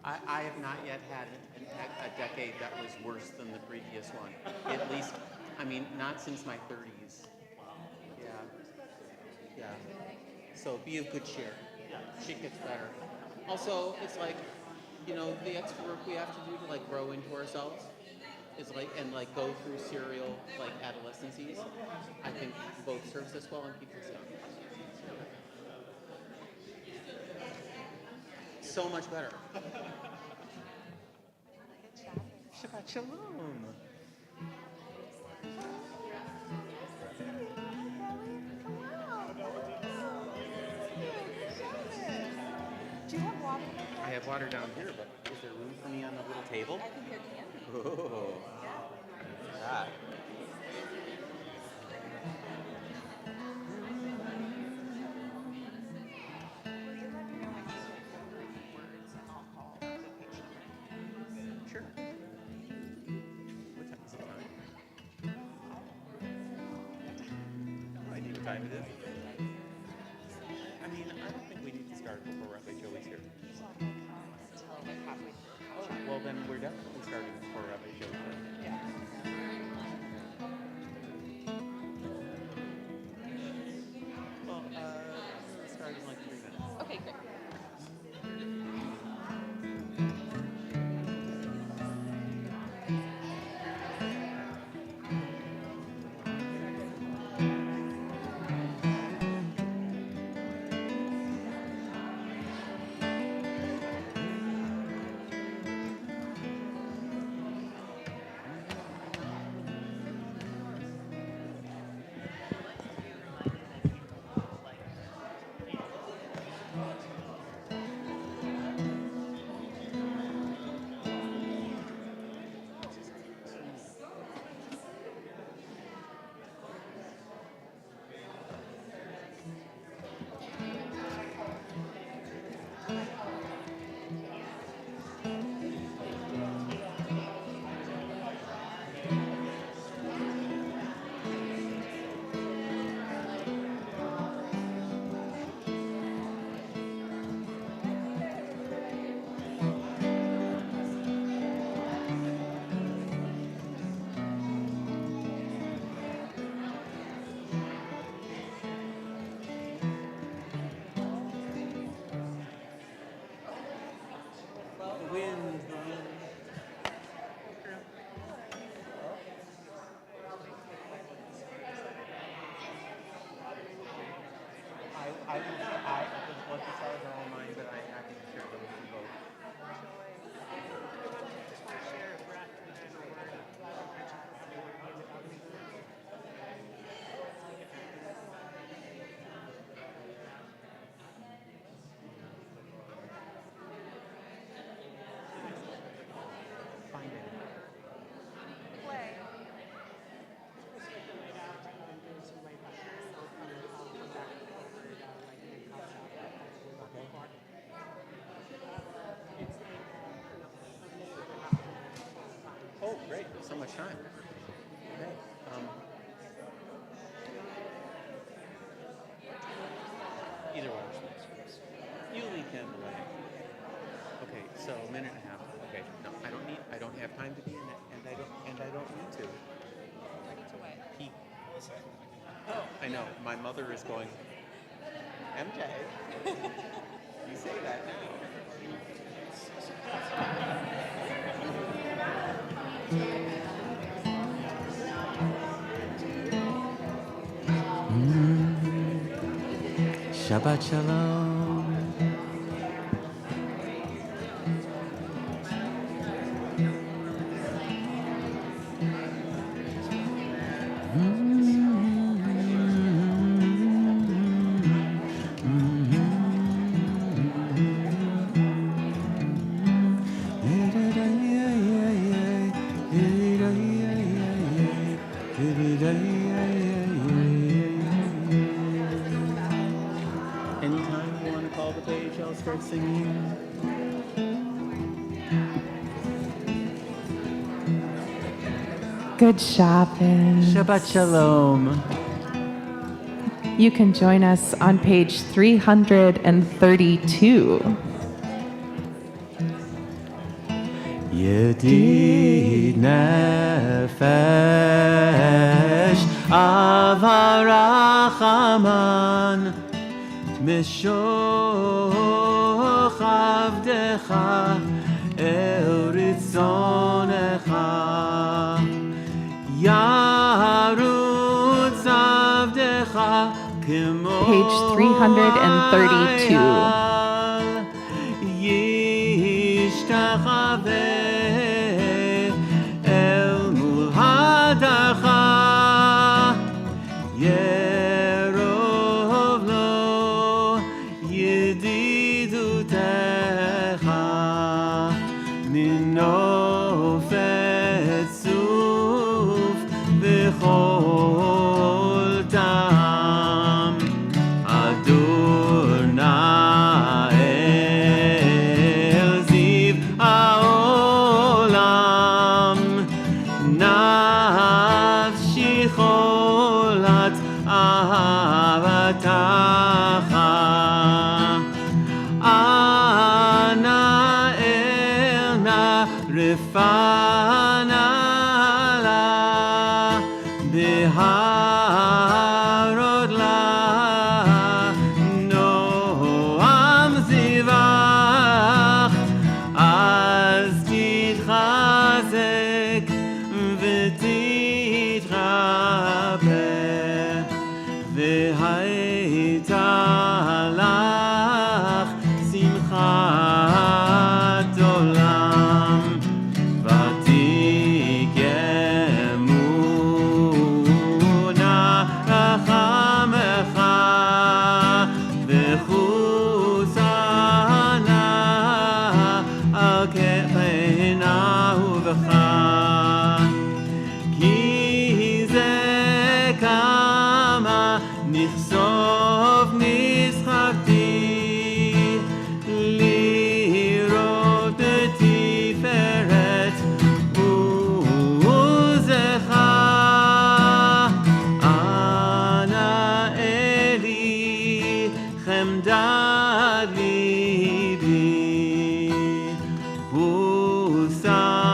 I have not yet had a decade that was worse than the previous one. At least, I mean, not since my 30s. Yeah. Yeah. So be of good cheer. Shit gets better. Also, it's like, the extra work we have to do to like grow into ourselves is like and like go through serial like adolescences. I think both serves us well and keeps us young. So much better. Shabbat shalom. Do you have water? I have water down here, but is there room for me on the little table? I think there can be. Oh, Yeah. that. Will you let me know when you start formulating words and I'll call the patient? Sure. What time is it? No idea what time it is. I mean, I don't think we need to start before Rabbi Joey's here. So I'm going to come until like halfway through. Oh, well then we're definitely starting before Rabbi Joey's here. Yeah. Well, start in like 3 minutes. Okay, great. I was what the stars are all mine, but I can share those with you both. Find it. Play. Oh, great. So much time. Okay. Either one. You leave him away. Okay, so a minute and a half. Okay. No, I don't have time to be in it, and I don't need to. Ready to wait. He. Oh, I know. My mother is going, MJ. You say that now. Shabbat shalom. Anytime you want to call the page, I'll start singing. Good shopping. Shabbat shalom. You can join us on page 332. Yedid nefesh avarachaman mishoch avdecha el ritzonecha yarutz avdecha kemo Page 332. yishtachaveh el mul hadacha yerov lo yedidutecha minofet suf v'chol tam Adonai el ziv haolam nafshi cholat ahavatacha ana elna rifana la biharod la noam zivach az titchazek v'titchabeh v'hayta lach simchat olam v'tigemuna rachamecha v'chusana al kechenahu v'cha כי זה כמה נכסוף נשחקתי לראות בתפארת עוזך אנא אלי חמדת ליבי הוסנה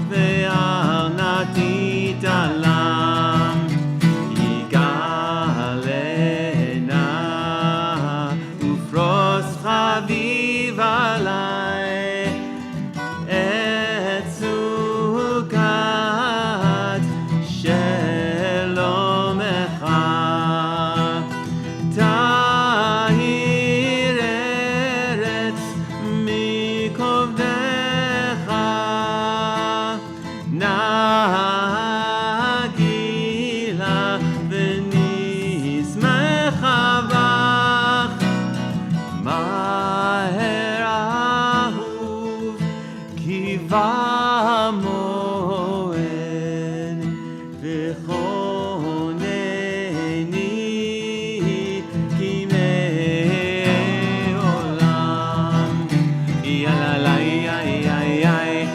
וארנתי תלם יגאלנה ופרוס חביב עלי את סוכת שלומך תאיר ארץ מכובדך נגילה ונשמחה בך מהר אהוב כי בא מועד וכונני כימי עולם יאללה איי איי איי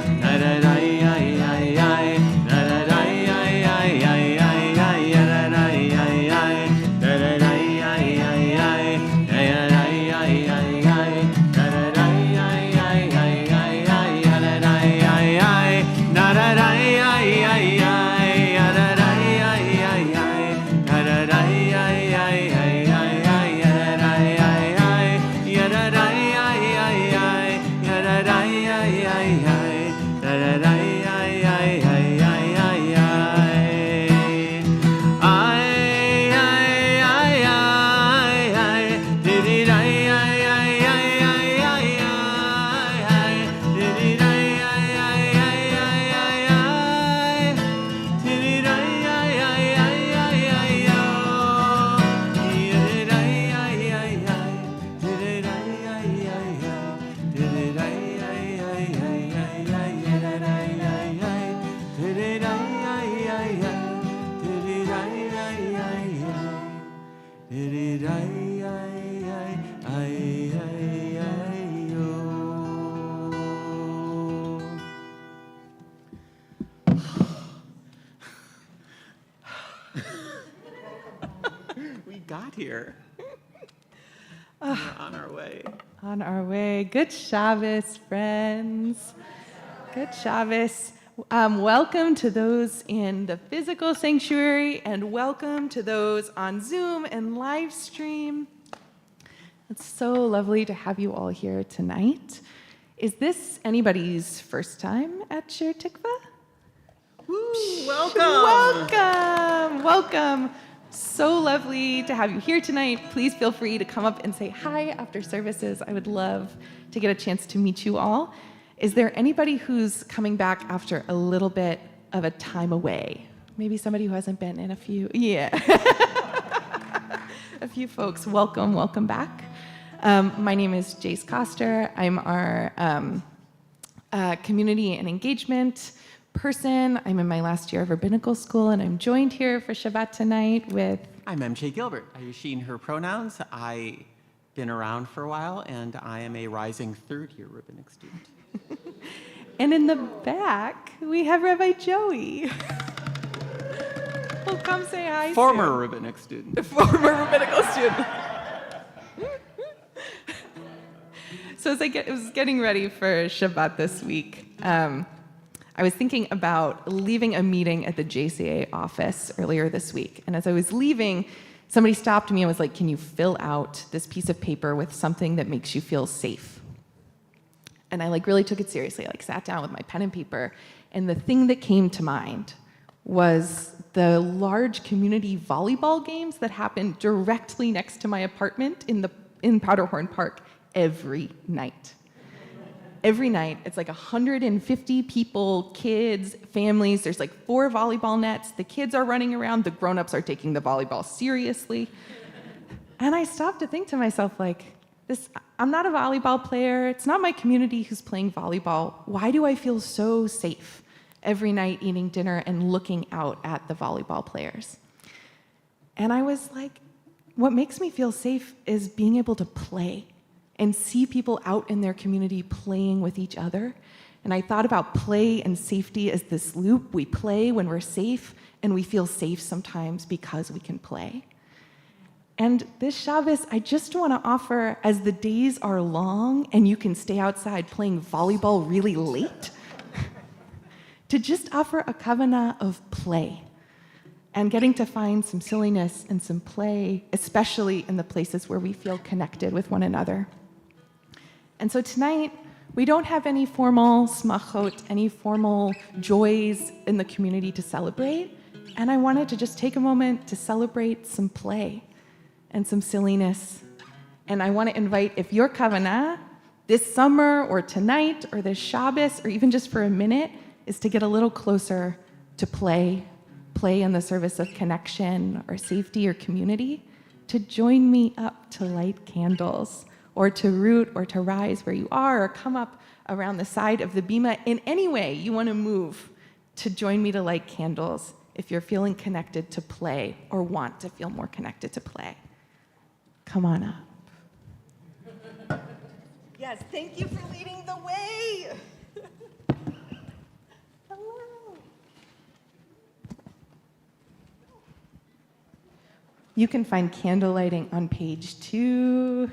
We got here. We're on our way. On our way. Good Shabbos, friends. Good Shabbos. Welcome to those in the physical sanctuary, and welcome to those on Zoom and live stream. It's so lovely to have you all here tonight. Is this anybody's first time at Shir Tikva? Woo, welcome. Welcome, welcome. So lovely to have you here tonight. Please feel free to come up and say hi after services. I would love to get a chance to meet you all. Is there anybody who's coming back after a little bit of a time away? Maybe somebody who hasn't been in a few, yeah. A few folks, welcome back. My name is Jace Koster. I'm our community and engagement person. I'm in my last year of rabbinical school, and I'm joined here for Shabbat tonight with... I'm MJ Gilbert. I use she and her pronouns. I've been around for a while, and I am a rising third-year rabbinic student. And in the back, we have Rabbi Joey. Well, come say hi. Former rabbinic student. Former rabbinical student. So as I was getting ready for Shabbat this week, I was thinking about leaving a meeting at the JCA office earlier this week. And as I was leaving, somebody stopped me and was like, can you fill out this piece of paper with something that makes you feel safe? And I really took it seriously. I sat down with my pen and paper, and the thing that came to mind was the large community volleyball games that happen directly next to my apartment in Powderhorn Park every night. Every night, it's 150 people, kids, families. There's 4 volleyball nets. The kids are running around. The grown-ups are taking the volleyball seriously. And I stopped to think to myself, I'm not a volleyball player. It's not my community who's playing volleyball. Why do I feel so safe every night eating dinner and looking out at the volleyball players? And I was like, what makes me feel safe is being able to play and see people out in their community playing with each other. And I thought about play and safety as this loop. We play when we're safe, and we feel safe sometimes because we can play. And this Shabbos, I just want to offer, as the days are long and you can stay outside playing volleyball really late, to just offer a kavanah of play and getting to find some silliness and some play, especially in the places where we feel connected with one another. And so tonight, we don't have any formal smachot, any formal joys in the community to celebrate. And I wanted to just take a moment to celebrate some play and some silliness. And I want to invite, if your kavanah this summer or tonight or this Shabbos or even just for a minute is to get a little closer to play in the service of connection or safety or community, to join me up to light candles, or to root or to rise where you are, or come up around the side of the bima in any way you want to move to join me to light candles if you're feeling connected to play or want to feel more connected to play. Come on up. Yes, thank you for leading the way. Hello. You can find candle lighting on page 2.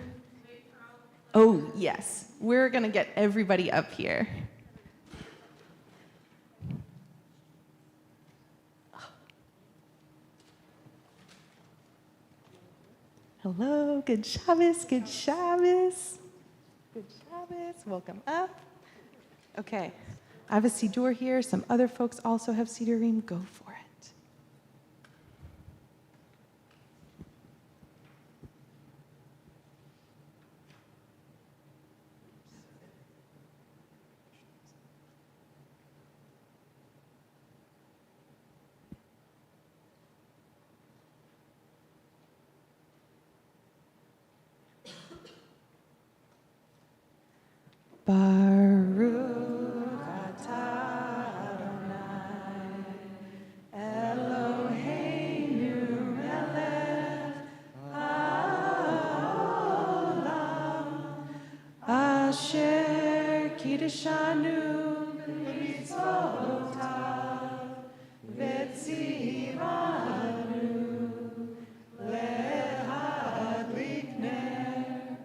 Oh, yes. We're going to get everybody up here. Hello, good Shabbos, good Shabbos. Good Shabbos, welcome up. Okay, I have a siddur here. Some other folks also have siddurim. Go for it. Baruch atah Adonai Eloheinu melech haolam asher kiddushanu b'mitzvotav v'tzivanu lehadlik ner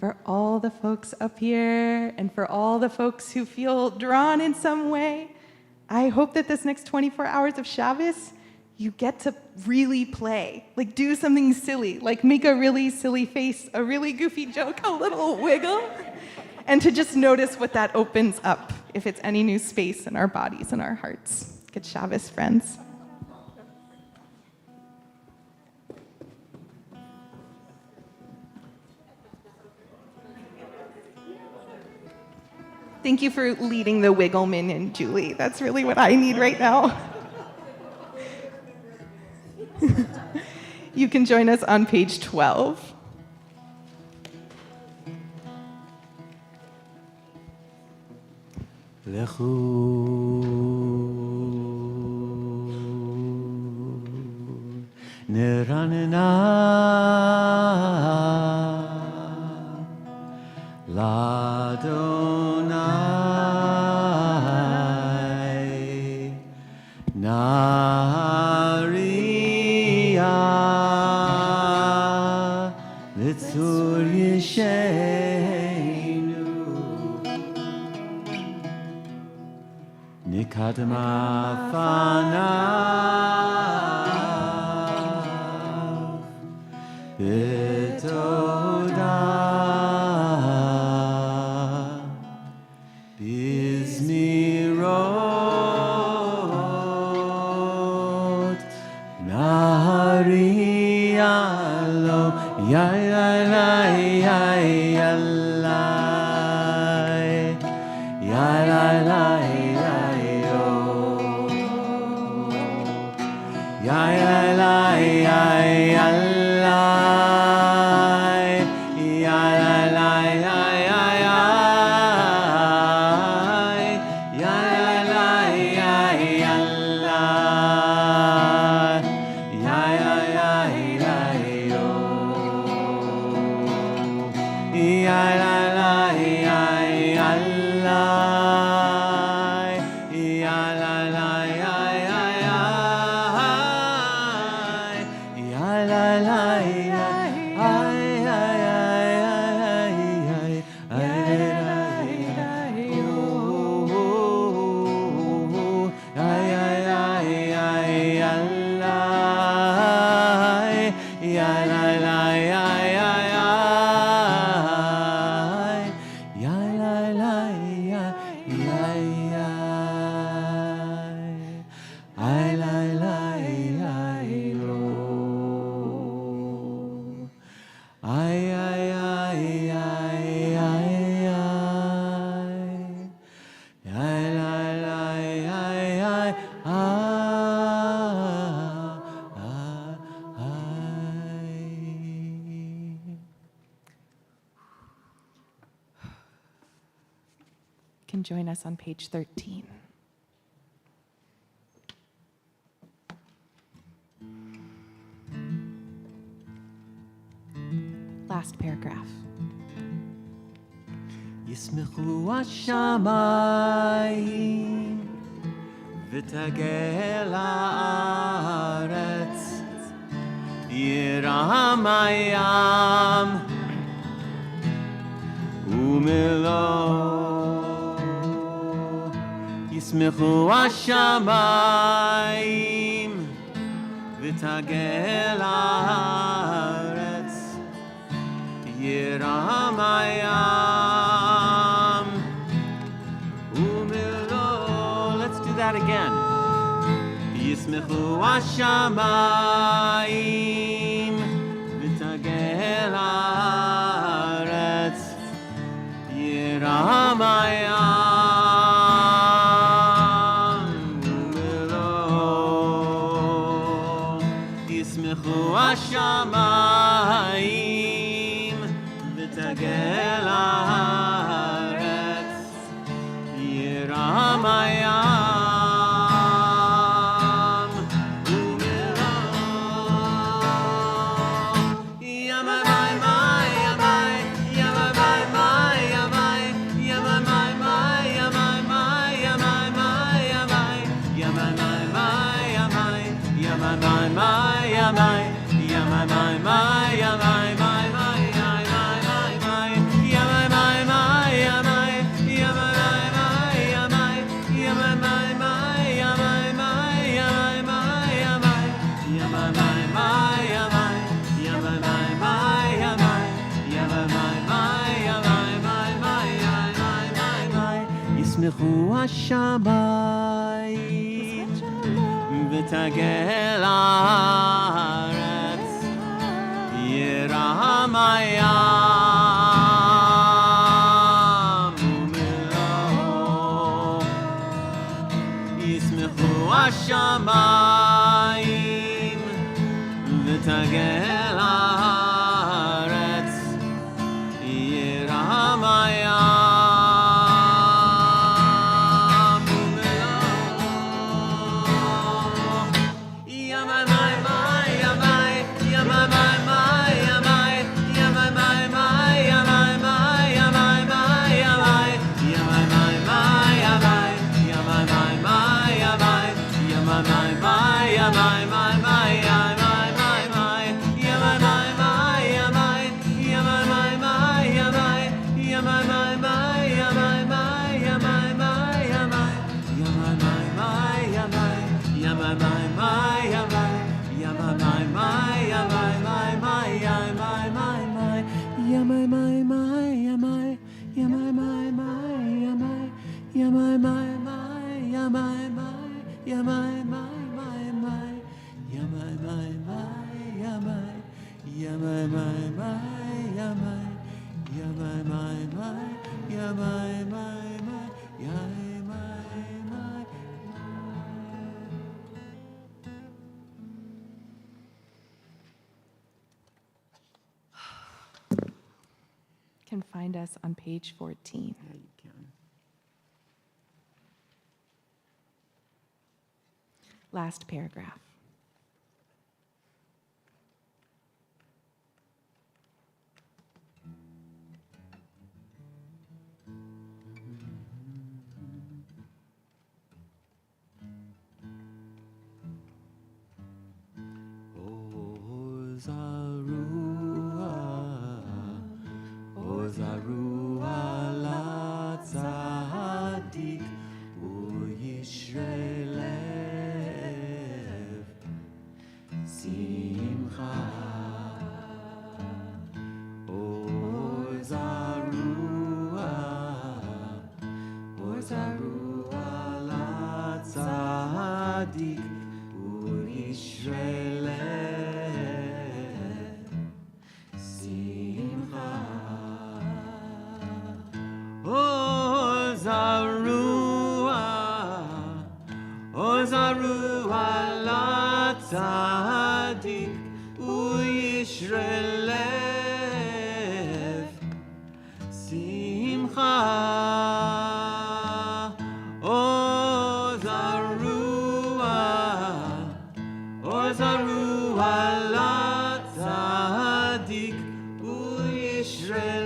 for all the folks up here, and for all the folks who feel drawn in some way, I hope that this next 24 hours of Shabbos, you get to really play. Like, do something silly, like make a really silly face, a really goofy joke, a little wiggle, and to just notice what that opens up, if it's any new space in our bodies and our hearts. Good Shabbos, friends. Thank you for leading the Wiggleman and Julie. That's really what I need right now. You can join us on page 12. Lechu neranena Ladonai Nariya Litzur Yeshenu Nikadma Fanav Bitoda Bizmirot Narialo Ya ya la ya ya la ya la la ya yo ya ya la ya ya la ya la la ya ya ya ya la ya ya la ya ya ya ya yo ya la la ya ya la ya la la ya ya ya ya la la ya ay ay ay ay ay ay ay ay ya la la ya ya ya ya la la ya ya ya ay la la ya yo ay ay ay ay ay ay la la ay ay Can join us on page 13. Last paragraph. ישמחו השמיים ותגל הארץ ירם הים ומלוא ישמחו השמיים ותגל הארץ ירם הים ומלוא. Let's do that again. ישמחו השמיים ותגל הארץ ירם הים ומלוא. ישמחו השמיים ותגל הארץ ירם הים ומלוא. השמיים ותגל הארץ ירעם הים ומלואו ישמחו השמיים ותגל הארץ ירעם הים Can find us on page 14. Yeah, you can. Last paragraph. Zarua la tzadik uyishrelev simcha Zarua la tzadik uyishrelev simcha Zarua la tzadik uyishrelev simcha Zarua la tzadik uyishrelev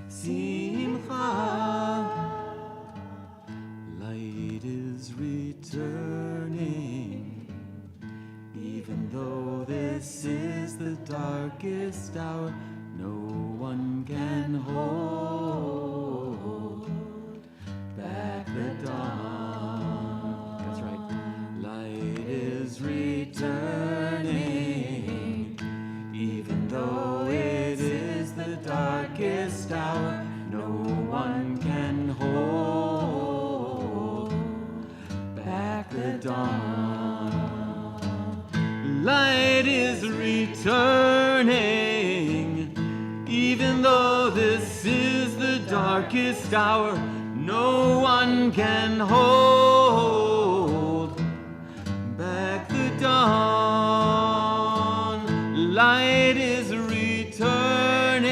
simcha. Light is returning, even though this is the darkest hour. No one can hold back the dawn. That's right. Light is returning, even though it is the darkest hour. No one can hold back the dawn. Light is returning, even though this is the darkest hour. No one can hold back the dawn. Light is returning,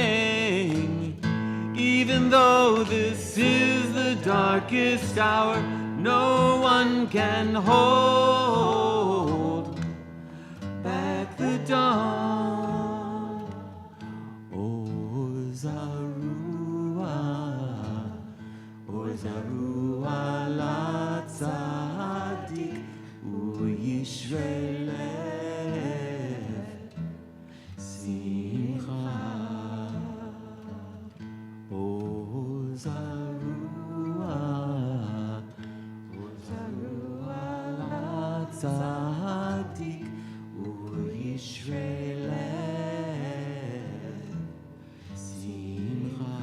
even though this is the darkest hour. No one can hold back the dawn. Zarua la tzadik uyishrelev simcha. Zarua la tzadik uyishrelev simcha.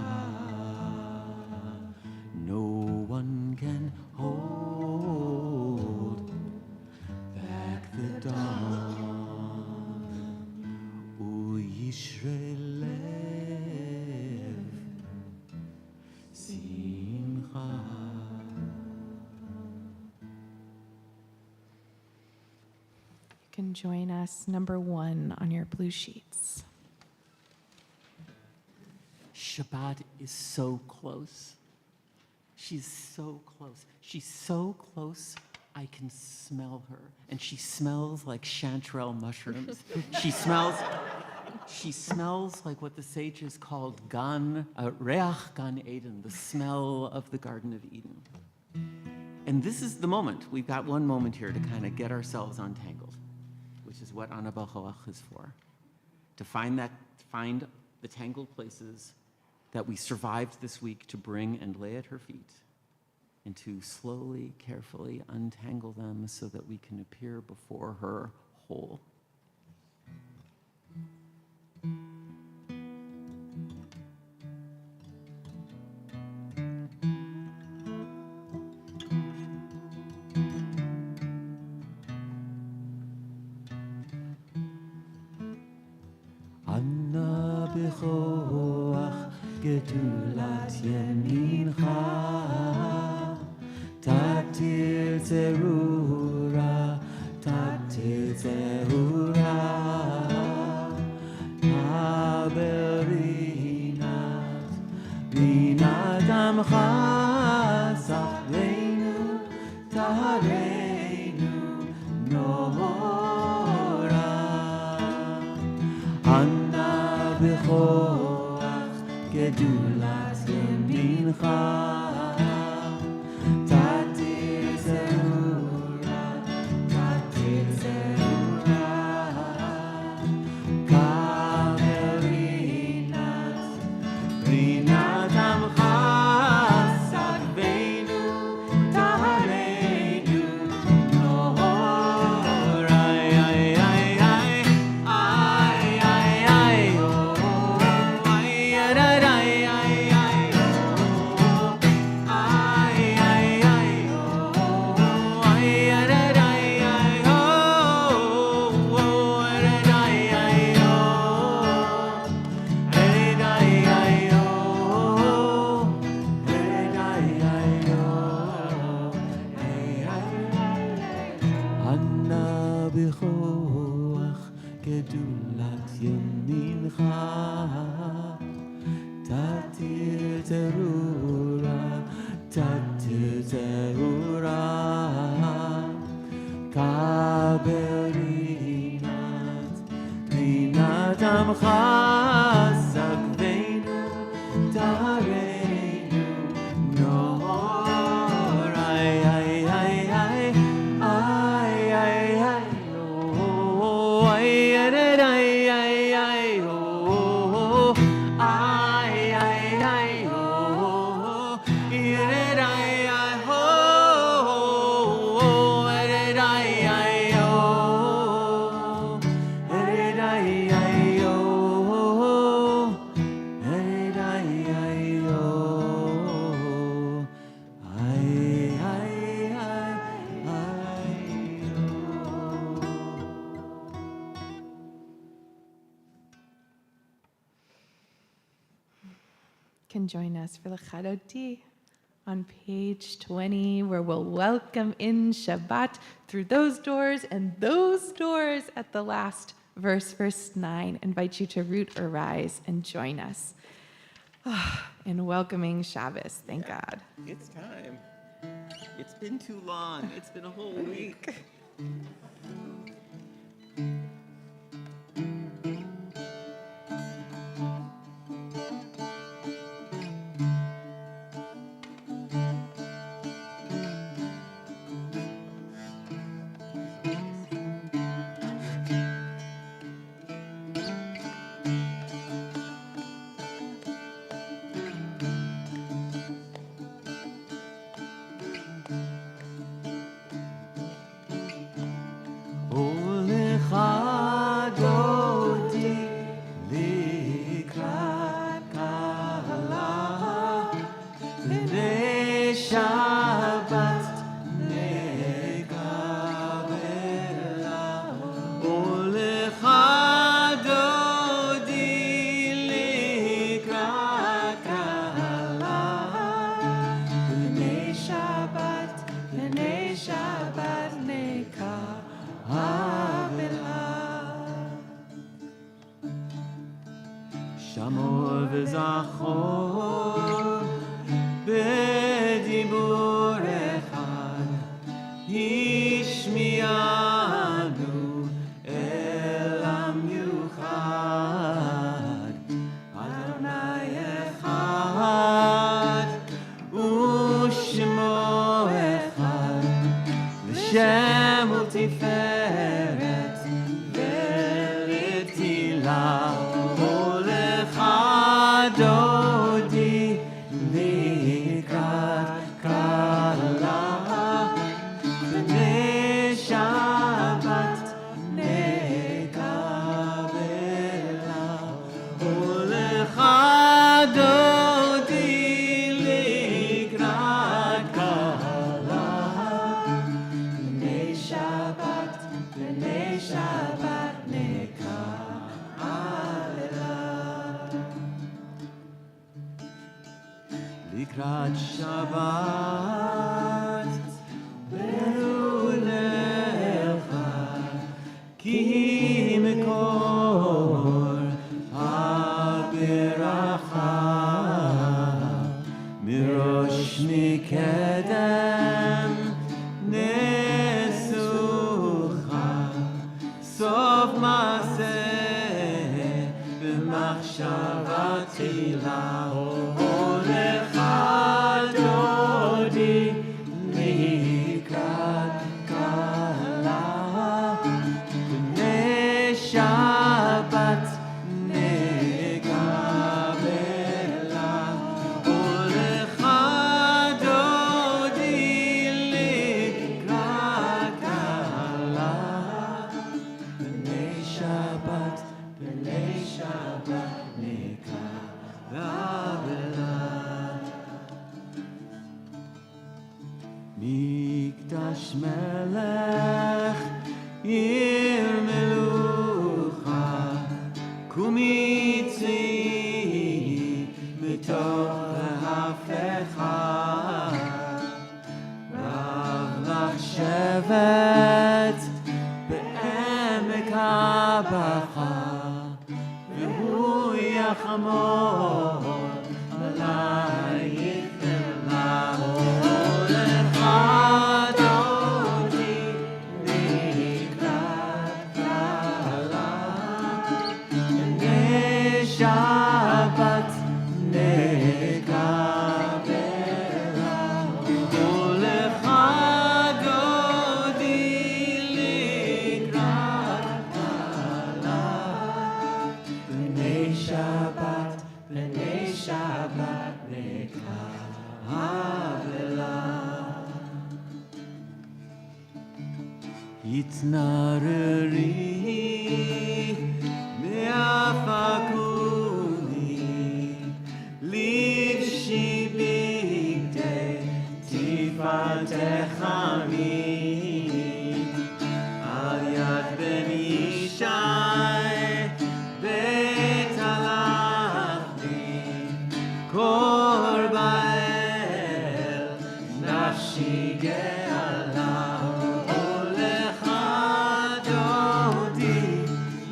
hold back the dawn. Uyishre lev simcha. You can join us, number 1 on your blue sheets. Shabbat is so close. She's so close. She's so close, I can smell her. And she smells like chanterelle mushrooms. She smells like what the sages called reach gan Eden, the smell of the Garden of Eden. And this is the moment. We've got one moment here to kind of get ourselves untangled, which is what Ana B'Choach is for. To find the tangled places that we survived this week, to bring and lay at her feet, and to slowly, carefully untangle them so that we can appear before her whole. Anna b'choach gedulat yemincha, tatir zerura, haberinat, rinat amcha, sachleinu, tahareinu, nora. Anna b'choach gedulat yemincha, tatir zerura, kaverinat, rinat amcha, sagveinu, tahareinu, nora. Anna b'choach gedulat yemincha, tatir zerura, kaberinat, rinat amcha, sagveinu, tahareinu, nora. Can join us for the Chadoti on page 20, where we'll welcome in Shabbat through those doors and those doors at the last verse 9. Invite you to root or rise and join us in welcoming Shabbos. Thank God. It's time. It's been too long. It's been a whole week. בכור בדיבור אחד השמיענו אל המיוחד אדוני אחד ושמו אחד לשם ולתפארת ולתהילה כל אחד דודי לקראת קלה בני שבת נקבלה כל אחד דודי לקראת קלה בני שבת נקבלה לקראת שבת ברו לך כי מקור הברכה מראש מקדם נסוכה סוף מעשה במחשבה תחילה הולך דודי לקראת קלה בני שבת נקבלה הולך דודי לקראת קלה בני שבת נקבלה מקדש מלך עיר מלוכה קומי צאי מתוך ההפכה רב לך שבט בעמק הבכה והוא יחמור עלייך אליו הולך דודי לקראת קלה בני שבת נקבלה הולך דודי לקראת קלה בני שבת נקבלה התנררי מהפקוני לבשי בגדי תפארתך עמי על יד בן ישי בית הלכתי קור באל נפשי גאלה הולך דודי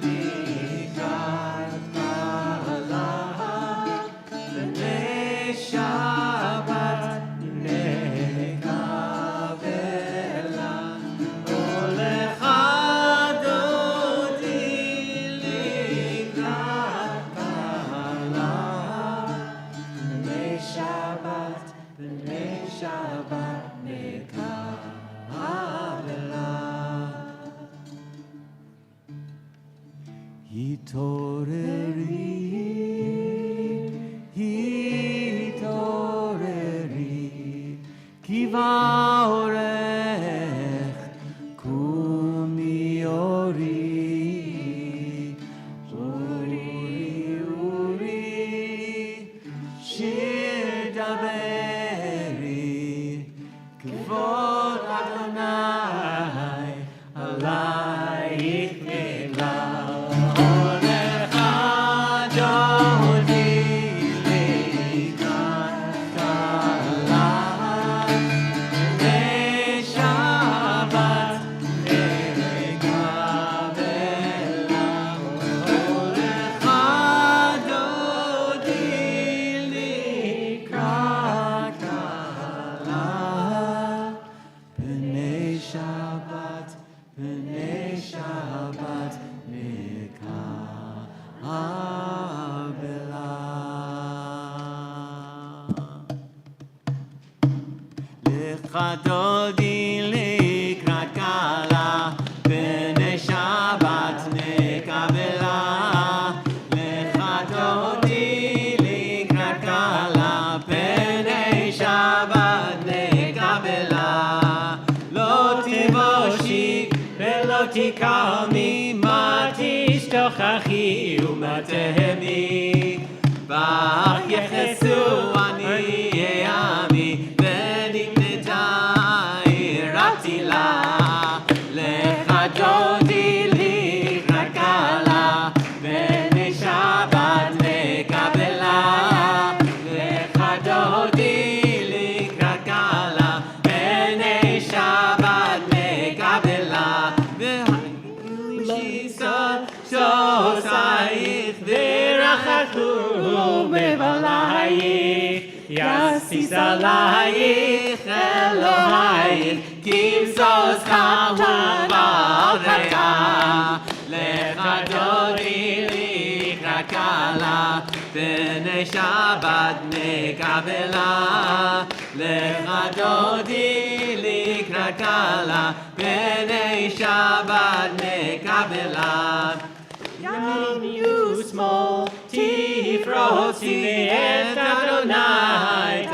לקראת קלה בני שבת נקבלה הולך דודי לקראת קלה בני שבת נקבלה התעוררי כי באורך קומי אורי אורי שיר דברי כבוד אדוני עלייך נגלה הולך דודי לקראת קלה בני שבת נקבלה הולך דודי לך דודי לקראת קהלה, בני שבת נקבלה. לך דודי לקראת קהלה, בני שבת נקבלה. לא תבושי ולא תקלמי, מה תשתוכחי ומה תהמי. בך יחסו עניי עמי, ונקנתה הרבתי לה. לך דודי לקראת קהלה, בני שבת נקבלה. לך דודי לקראת קהלה, בני שבת נקבלה. שוסייך ורחקו מבלייך, יסיס עלייך אלוהייך, כמסוס חמורה רעה. לך דודי לקראת קהלה, בני שבת נקבלה. לך דודי לקראת קהלה, בני שבת נקבלה. ימין ושמאל תפרוצי את אדוני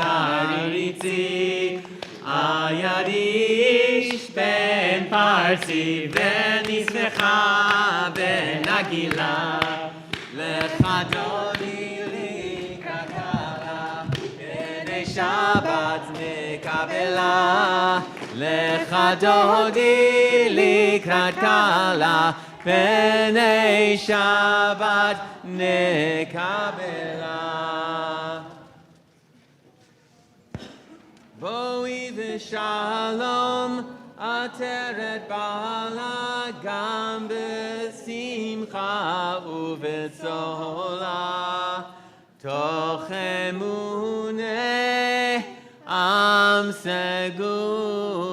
תריצי. היד איש בן פרסי ונשמחה בנגילה. לך דודי לקראת קהלה, בני שבת נקבלה. לך דודי לקראת קהלה, בני שבת נקבלה. בואי ושלום עטרת בעלה, גם בשמחה ובצהלה. תוך אמונה עם סגולה.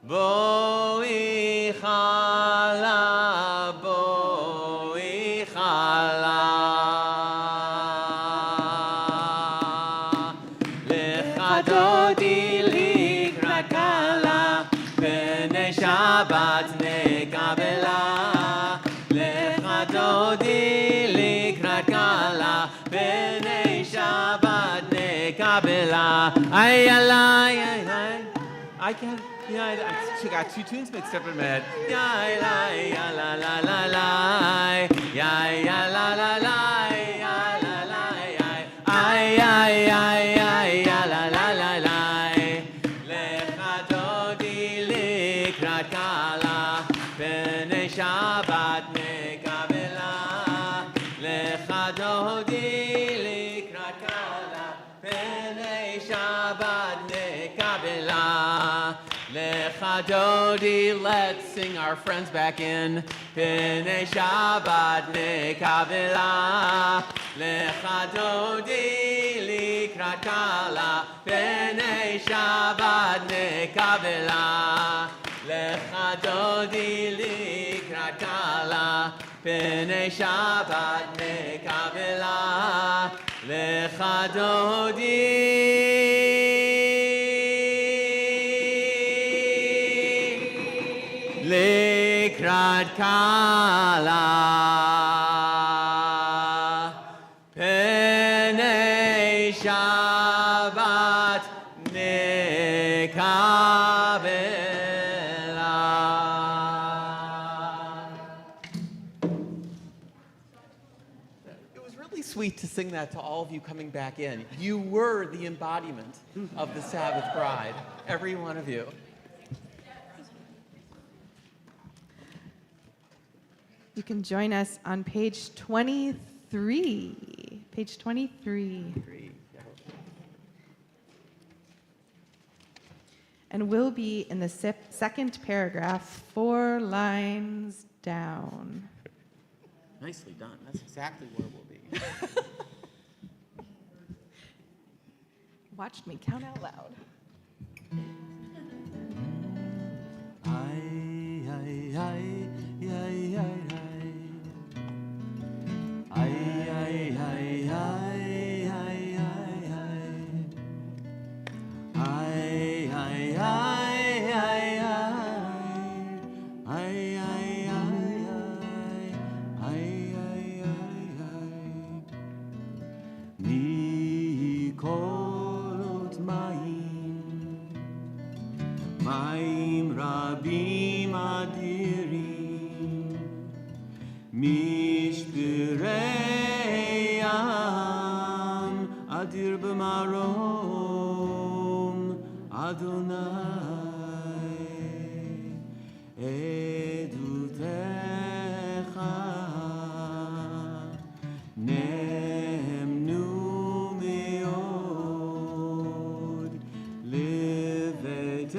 בואי חלה, בואי חלה. לך דודי לקראת קהלה, בני שבת נקבלה. לך דודי לקראת קהלה, בני שבת נקבלה. ay, ay, ay, ay. I can't. Yeah, I got two tunes mixed up in my head. Yeah, la, ya, la, la, la, la. Yeah, ya, la, la, la, ya, la, la, ya. Ay, ay, ay, ay, ya, la, la, la, la. לך דודי לקראת קהלה, בני שבת נקבלה. לך דודי לקראת קהלה, בני שבת נקבלה. לך דודי, let's sing our friends back in. בני שבת נקבלה. לך דודי לקראת קהלה, בני שבת נקבלה. לך דודי לקראת קהלה, בני שבת נקבלה. לך דודי לקראת קהלה, בני שבת נקבלה. It was really sweet to sing that to all of you coming back in. You were the embodiment of the Sabbath bride, every one of you. You can join us on page 23. Page 23. And we'll be in the second paragraph, 4 lines down. Nicely done. That's exactly where we'll be. Watch me count out loud. ay, ay, ay, ay, ay, ay. Ay, ay, ay, ay, ay, ay, ay. מים רבים אדירים, משברי ים אדיר במרום אדוני, עדותיך נאמנו מאוד, לביתך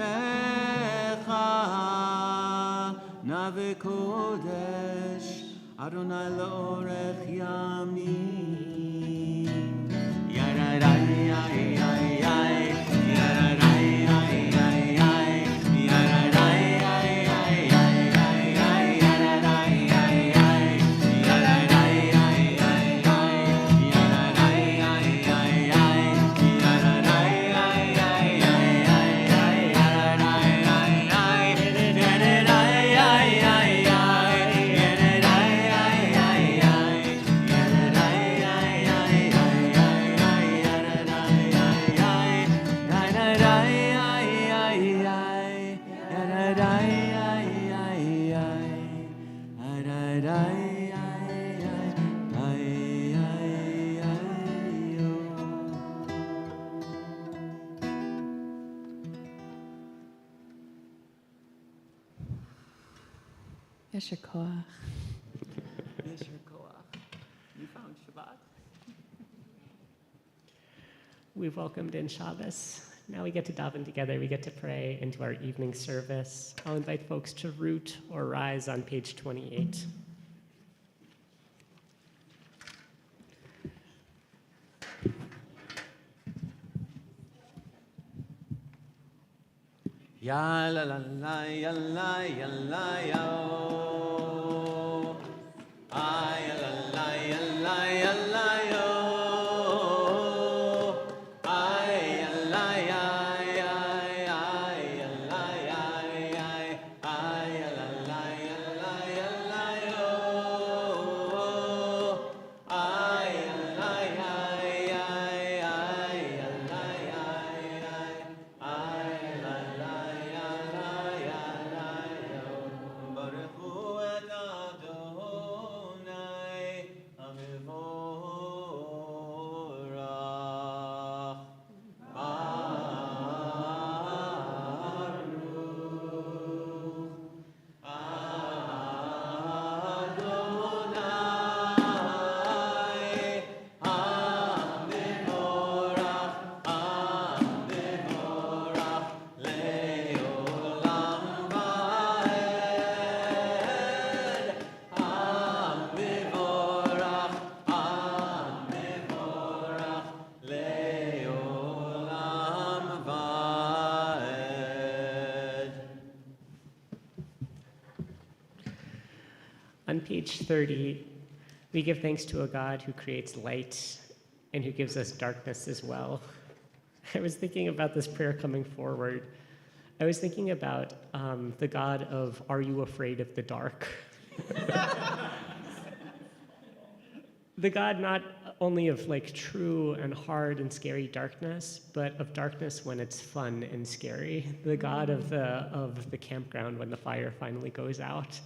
נא וקודש אדוני לאורך ימים. ירדאי איי איי איי, ירדאי איי איי איי, ירדאי איי איי איי, ירדאי איי איי, ירדאי איי איי איי, ירדאי איי איי איי, ירדאי איי איי Yesher koach. Yesher koach. You found Shabbat? We've welcomed in Shabbos. Now we get to daven together. We get to pray into our evening service. I'll invite folks to root or rise on page 28. Ya la la la ya la ya la ya. Ay la la ya la ya la ya. Ay la ya ya ay la ya ya ay la la ya la ya la ya. Ay la ya ya ay la ya ya ay la la. On page 30, we give thanks to a God who creates light and who gives us darkness as well. I was thinking about this prayer coming forward. I was thinking about the God of, are you afraid of the dark? The God not only of like true and hard and scary darkness, but of darkness when it's fun and scary. The God of the campground when the fire finally goes out.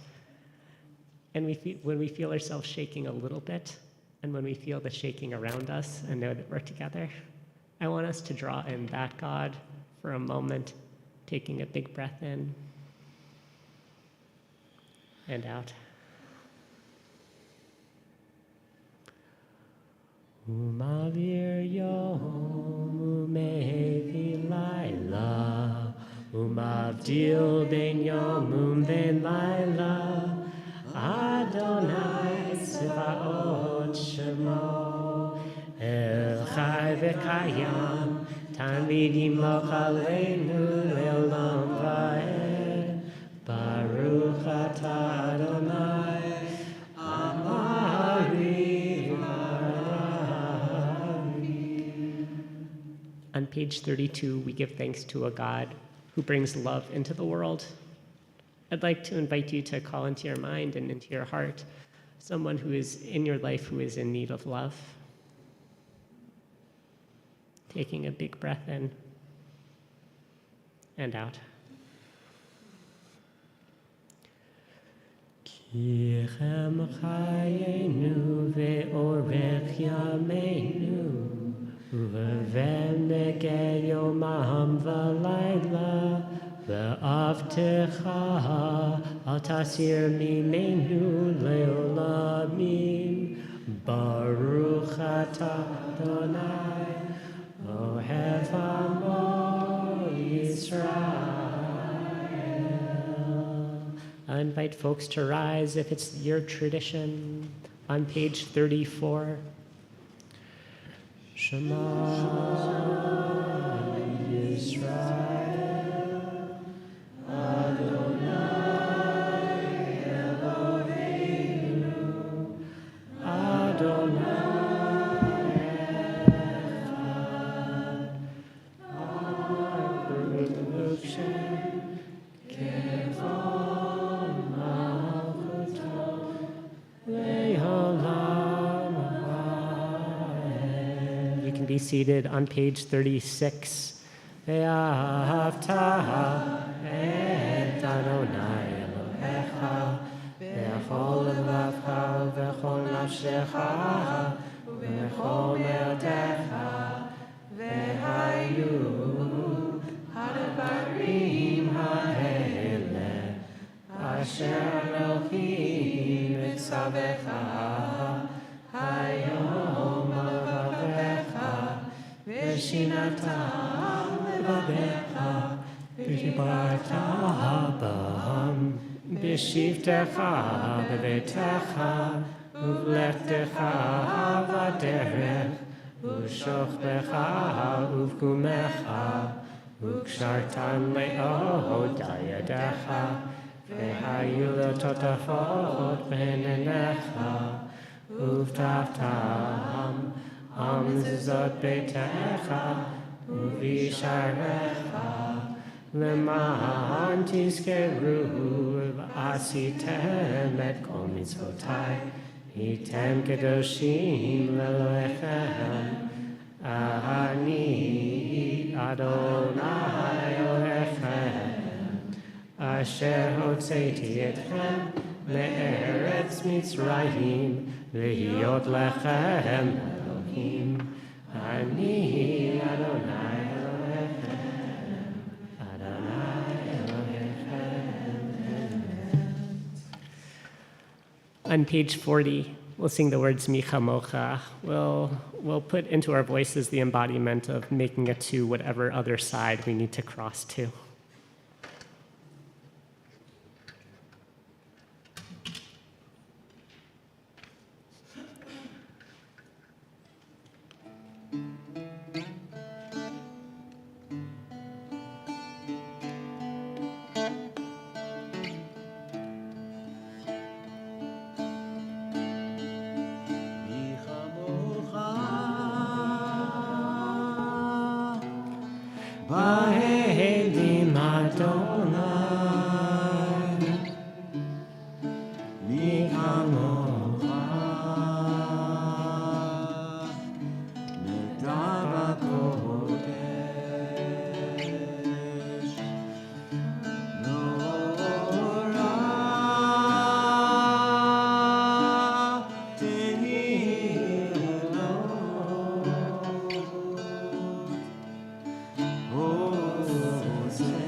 And when we feel ourselves shaking a little bit, and when we feel the shaking around us and know that we're together, I want us to draw in that God for a moment, taking a big breath in and out. Umavir yom umevi laila, umavdil ben yom ben laila, Adonai Tzivaot Shemo, El Chai V'Kayam, Tamid Yimloch Aleinu Le'olam Va'ed, Baruch Atah Adonai, Amari V'Arari. On page 32, we give thanks to a God who brings love into the world. I'd like to invite you to call into your mind and into your heart someone who is in your life who is in need of love. Taking a big breath in and out. Yichem chayenu ve'orech yameinu uve'vnegei yomam v'layla ve'avtecha al tasir mimenu le'olamim Baruch atah Adonai ohev amo Yisrael. I invite folks to rise if it's your tradition. On page 34. Shema Yisrael Adonai Eloheinu Adonai Echad Baruch Shem Kevod Malchuto Le'olam Amen. You can be seated on page 36. Ve'ahavta et Adonai Elohecha ve'chol levavcha ve'chol nafshecha ve'chol me'odecha ve'hayu hadabarim ha'ele asher Elohim etzavecha hayom levavecha ve'shinatam levavecha ve'dibarta b'ham b'shivtecha b'veitecha u'v'lechtecha v'derech u'shochbecha u'v'kumecha u'kshartan le'oda yadecha ve'hayu le'totafot b'nenecha u'v'tavtam am mezuzot beitecha u'v'isharecha למען תזכרו ועשיתם את כל מצוותיי, הייתם קדושים לאלוהיכם, אני אדוני אלוהיכם, אשר הוצאתי אתכם מארץ מצרים, להיות לכם אלוהים, אני אדוני On page 40, we'll sing the words Mi Chamocha. We'll put into our voices the embodiment of making it to whatever other side we need to cross to. Vahedim Adonai Mi Chamocha Nadav HaKodesh Nora Tehillah Hosea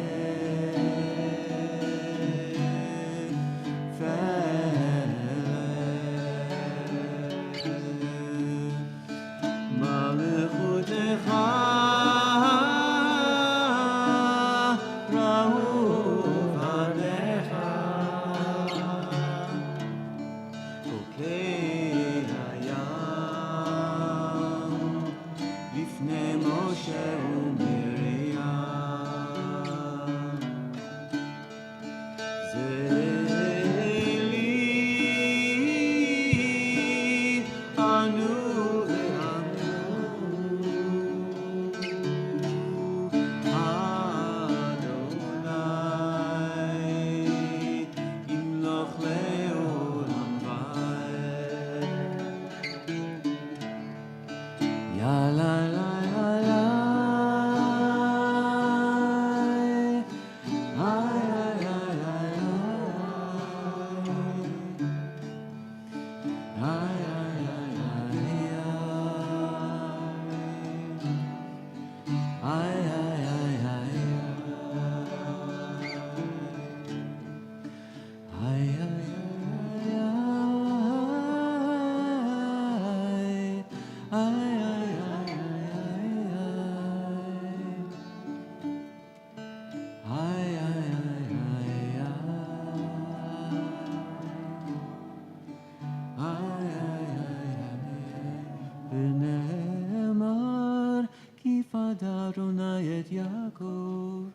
טוב,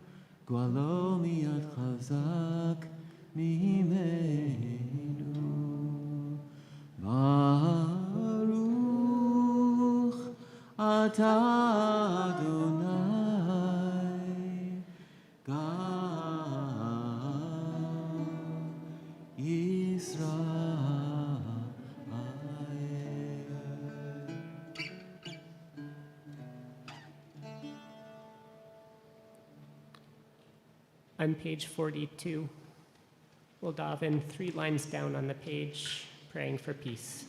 גואלו מיד חזק ממנו. ברוך אתה אדוני, גם ישראל. On page 42, we'll dive in 3 lines down on the page, praying for peace.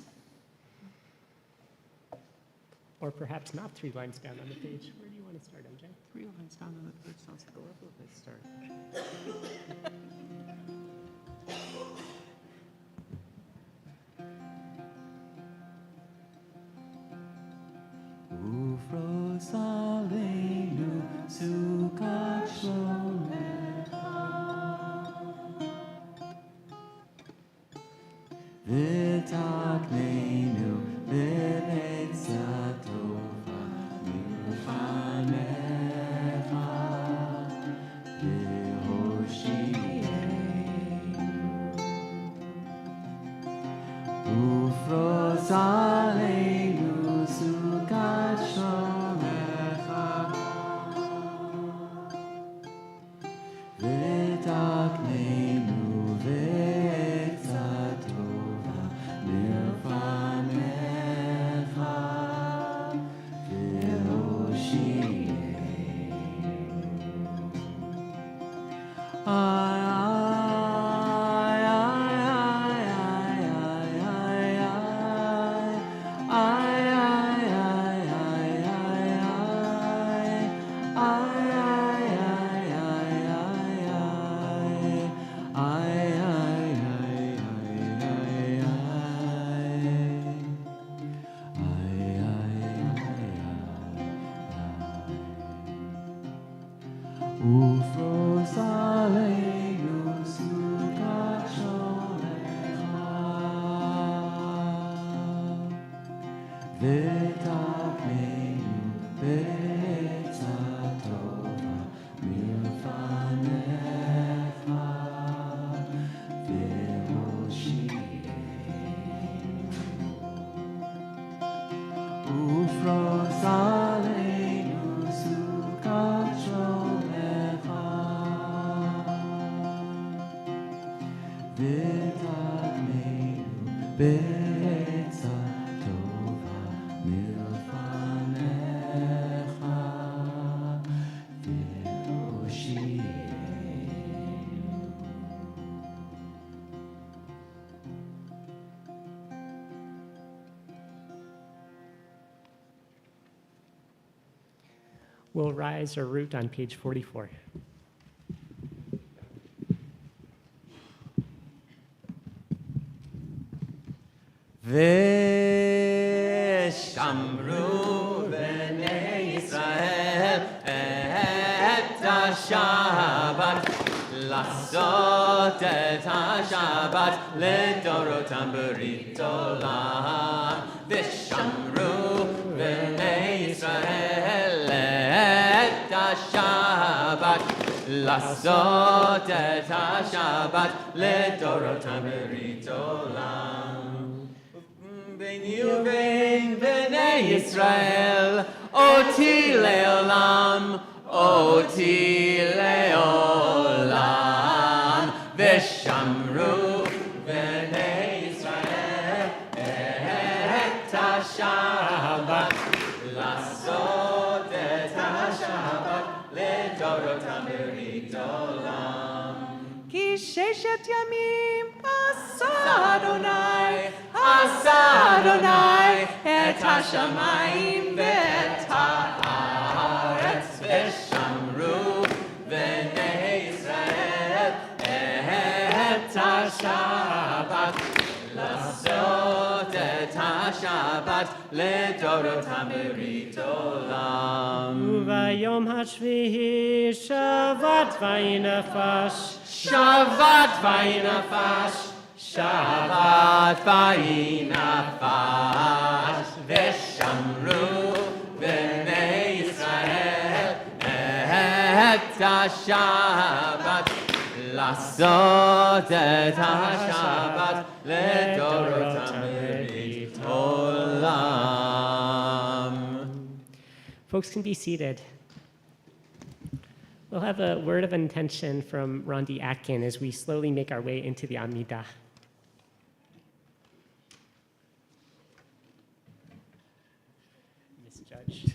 Or perhaps not 3 lines down on the page. Where do you want to start, MJ? 3 lines down on the page sounds like a lovely place to start. ופרוס עלינו סוכת שלומך, ותקננו בעצה טובה מלפניך, והושיענו. ופרוס עלינו סוכת שלומך, ותקננו בעצה טובה מלפניך, והושיענו. ופרוס עלינו סוכת שלומך, ותקננו בעצה טובה מלפניך, והושיענו. ופרוס עלינו סוכת שלומך, ותקננו בעצה טובה מלפניך, והושיענו. We'll rise or root on page 44. ושמרו בני ישראל את השבת, לעשות את השבת לדורותם ברית עולם. ושמרו בני ישראל את השבת, לעשות את השבת לדורותם ברית עולם. ביני ובין בני ישראל, אותי לעולם, אותי לעולם. ושמרו בני ישראל את השבת, לעשות את השבת לדורותם ברית עולם. כי 6 ימים עשה אדוני, עשה אדוני את השמיים ואת הארץ. ושמרו בני ישראל את השבת, לעשות את השבת לדורותם ברית עולם. וביום השביעי שבת ויהי נפש, שבת ויהי נפש, שבת ויהי נפש. ושמרו בני ישראל את השבת, לעשות את השבת לדורות ברית עולם. Folks can be seated. We'll have a word of intention from Rondi Atkin as we slowly make our way into the Amidah. Misjudged.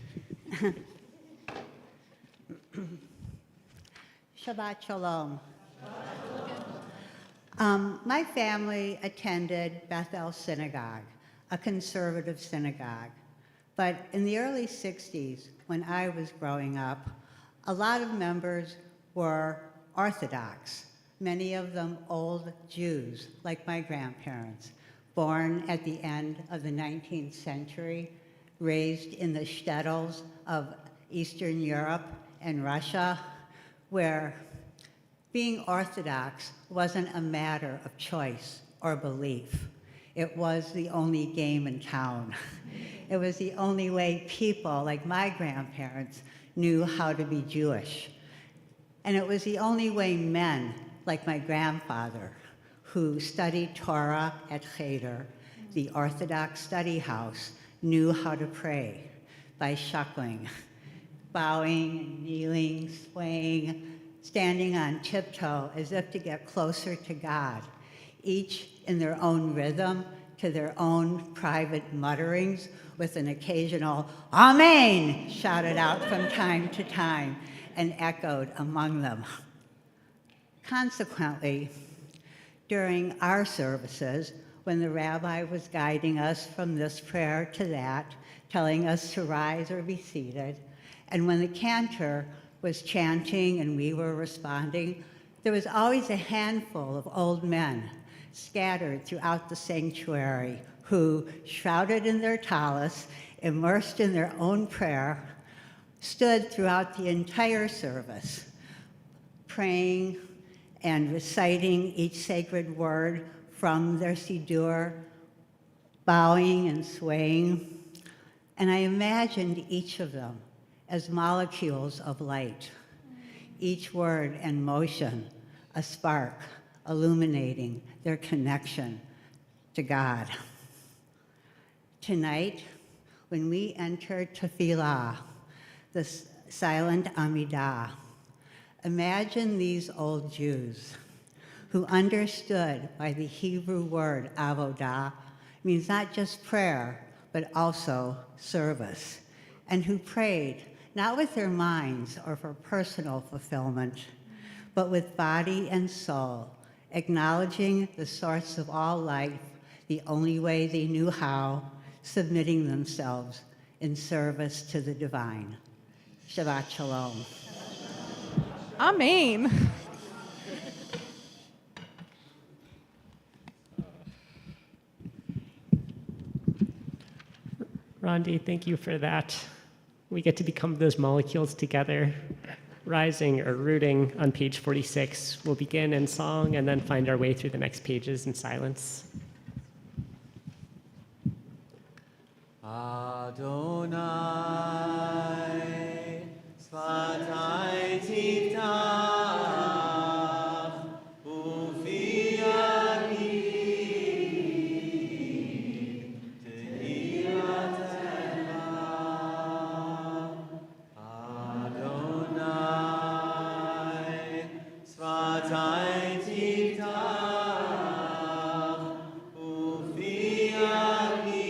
Shabbat Shalom. My family attended Bethel Synagogue, a conservative synagogue. But in the early 60s, when I was growing up, a lot of members were Orthodox, many of them old Jews, like my grandparents, born at the end of the 19th century, raised in the shtetls of Eastern Europe and Russia, where being Orthodox wasn't a matter of choice or belief. It was the only game in town. It was the only way people, like my grandparents, knew how to be Jewish. And it was the only way men, like my grandfather, who studied Torah at Cheder, the Orthodox study house, knew how to pray by shuckling, bowing, kneeling, swaying, standing on tiptoe as if to get closer to God, each in their own rhythm, to their own private mutterings, with an occasional Amen shouted out from time to time and echoed among them. Consequently, during our services, when the rabbi was guiding us from this prayer to that, telling us to rise or be seated, and when the cantor was chanting and we were responding, there was always a handful of old men scattered throughout the sanctuary who, shrouded in their tallis, immersed in their own prayer, stood throughout the entire service, praying and reciting each sacred word from their siddur, bowing and swaying. And I imagined each of them as molecules of light, each word and motion a spark illuminating their connection to God. Tonight, when we enter Tefillah, the silent Amidah, imagine these old Jews who understood why the Hebrew word avodah means not just prayer, but also service, and who prayed not with their minds or for personal fulfillment, but with body and soul, acknowledging the source of all life the only way they knew how, submitting themselves in service to the divine. Shabbat Shalom. Amen. Rondi, thank you for that. We get to become those molecules together, rising or rooting on page 46. We'll begin in song and then find our way through the next pages in silence. Adonai, Sfatai Tiftach, Ufi Ani, Tehilatecha. Adonai, Sfatai Tiftach, Ufi Ani.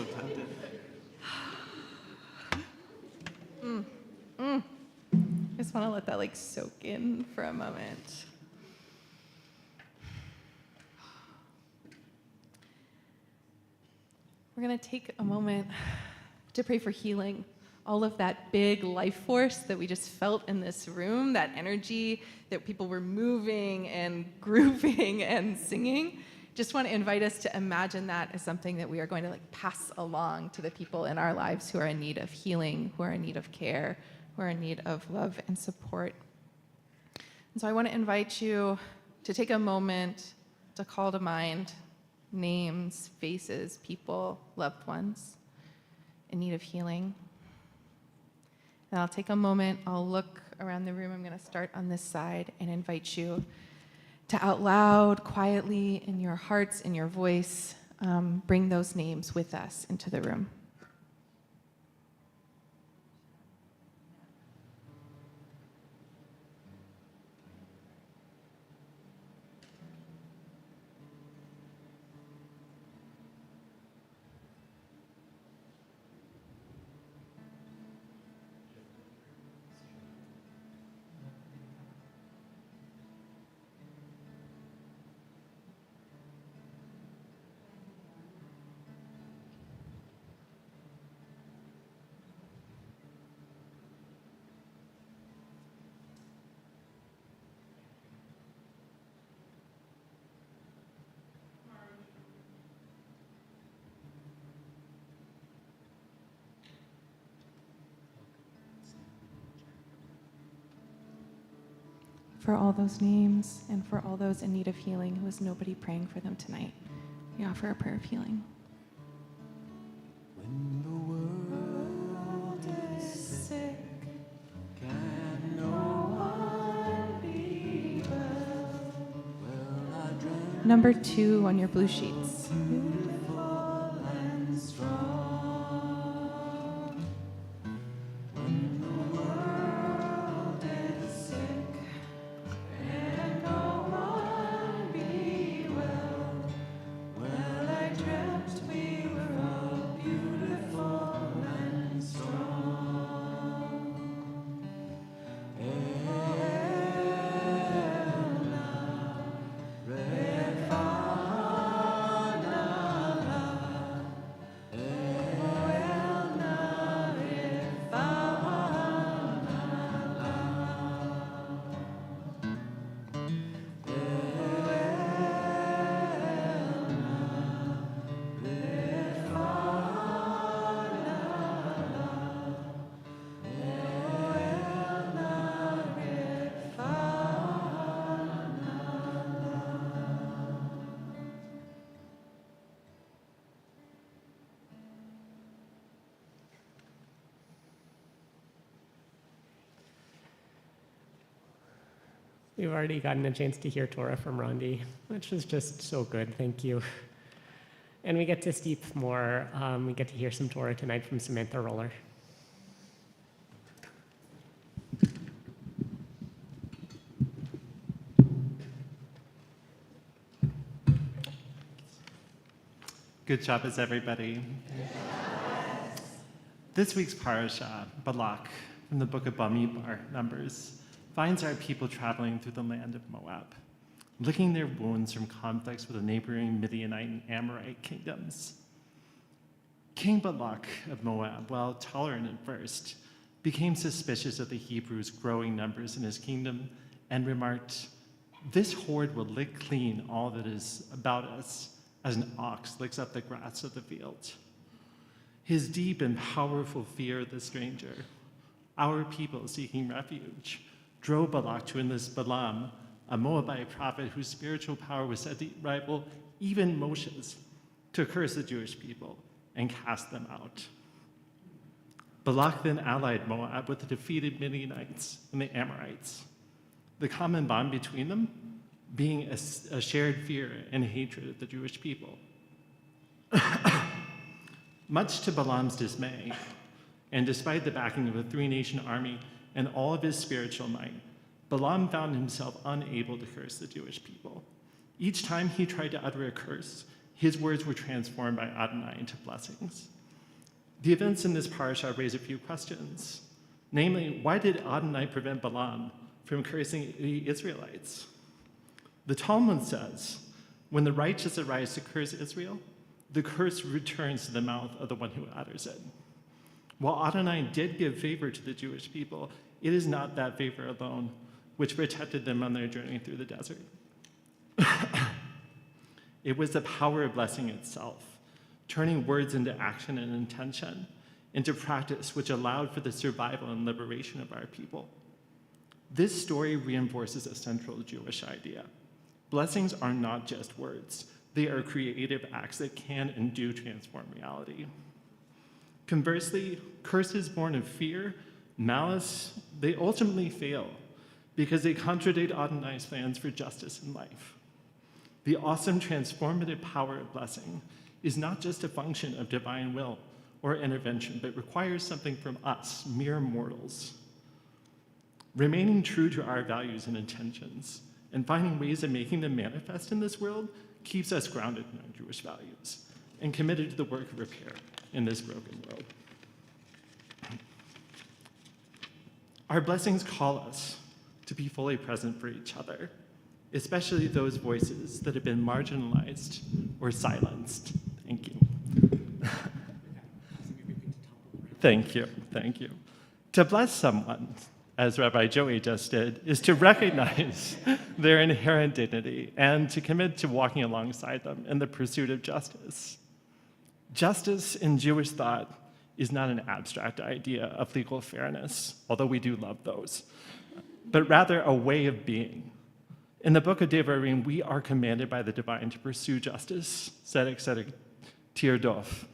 so tempted. I just want to let that like soak in for a moment. We're going to take a moment to pray for healing. All of that big life force that we just felt in this room, that energy that people were moving and grooving and singing. Just want to invite us to imagine that as something that we are going to like pass along to the people in our lives who are in need of healing, who are in need of care, who are in need of love and support. And so I want to invite you to take a moment to call to mind names, faces, people, loved ones in need of healing. And I'll take a moment, I'll look around the room. I'm going to start on this side and invite you to out loud, quietly, in your hearts, in your voice, bring those names with us into the room. For all those names and for all those in need of healing who is nobody praying for them tonight, we offer a prayer of healing. When the world is sick, can no one be well? Well, I dreamt Number 2 on your blue sheets. beautiful and strong. When the world is sick, can no one be well? Well, I dreamt we were all beautiful and strong. We've already gotten a chance to hear Torah from Rondi, which was just so good. Thank you. And we get to steep more. We get to hear some Torah tonight from Samantha Roller. Good Shabbos, everybody. This week's parasha, Balak, from the book of Bamidbar, Numbers, finds our people traveling through the land of Moab, licking their wounds from conflicts with the neighboring Midianite and Amorite kingdoms. King Balak of Moab, while tolerant at first, became suspicious of the Hebrews' growing numbers in his kingdom and remarked, "This horde will lick clean all that is about us, as an ox licks up the grass of the field." His deep and powerful fear of the stranger, our people seeking refuge, drove Balak to enlist Balaam, a Moabite prophet whose spiritual power was said to rival even Moshe's, to curse the Jewish people and cast them out. Balak then allied Moab with the defeated Midianites and the Amorites, the common bond between them being a shared fear and hatred of the Jewish people. Much to Balaam's dismay, and despite the backing of a three-nation army and all of his spiritual might, Balaam found himself unable to curse the Jewish people. Each time he tried to utter a curse, his words were transformed by Adonai into blessings. The events in this parasha raise a few questions. Namely, why did Adonai prevent Balaam from cursing the Israelites? The Talmud says, when the righteous arise to curse Israel, the curse returns to the mouth of the one who utters it. While Adonai did give favor to the Jewish people, it is not that favor alone which protected them on their journey through the desert. It was the power of blessing itself, turning words into action and intention, into practice, which allowed for the survival and liberation of our people. This story reinforces a central Jewish idea. Blessings are not just words. They are creative acts that can and do transform reality. Conversely, curses born of fear, malice, they ultimately fail because they contradict Adonai's plans for justice in life. The awesome transformative power of blessing is not just a function of divine will or intervention, but requires something from us, mere mortals. Remaining true to our values and intentions and finding ways of making them manifest in this world keeps us grounded in our Jewish values and committed to the work of repair in this broken world. Our blessings call us to be fully present for each other, especially those voices that have been marginalized or silenced. Thank you. Thank you, thank you. To bless someone, as Rabbi Joey just did, is to recognize their inherent dignity and to commit to walking alongside them in the pursuit of justice. Justice in Jewish thought is not an abstract idea of legal fairness, although we do love those, but rather a way of being. In the book of Devarim, we are commanded by the divine to pursue justice, tzedek tzedek tirdof.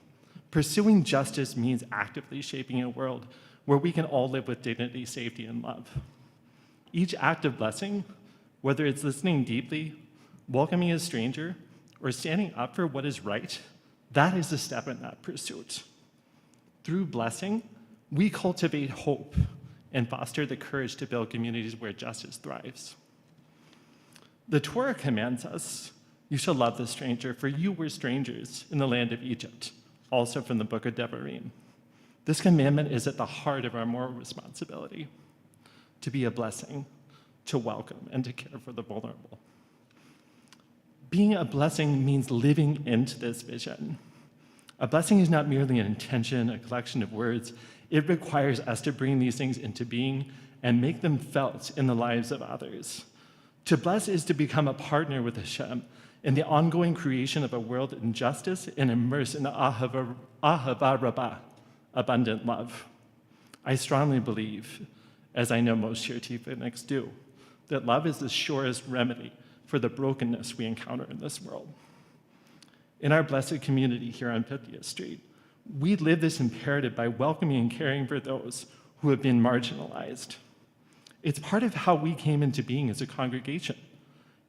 Pursuing justice means actively shaping a world where we can all live with dignity, safety, and love. Each act of blessing, whether it's listening deeply, welcoming a stranger, or standing up for what is right, that is a step in that pursuit. Through blessing, we cultivate hope and foster the courage to build communities where justice thrives. The Torah commands us, you shall love the stranger, for you were strangers in the land of Egypt, also from the book of Devarim. This commandment is at the heart of our moral responsibility, to be a blessing, to welcome, and to care for the vulnerable. Being a blessing means living into this vision. A blessing is not merely an intention, a collection of words. It requires us to bring these things into being and make them felt in the lives of others. To bless is to become a partner with Hashem in the ongoing creation of a world in justice and immerse in ahava rabbah, abundant love. I strongly believe, as I know most Shir Tikvaniks do, that love is the surest remedy for the brokenness we encounter in this world. In our blessed community here on 50th Street, we live this imperative by welcoming and caring for those who have been marginalized. It's part of how we came into being as a congregation.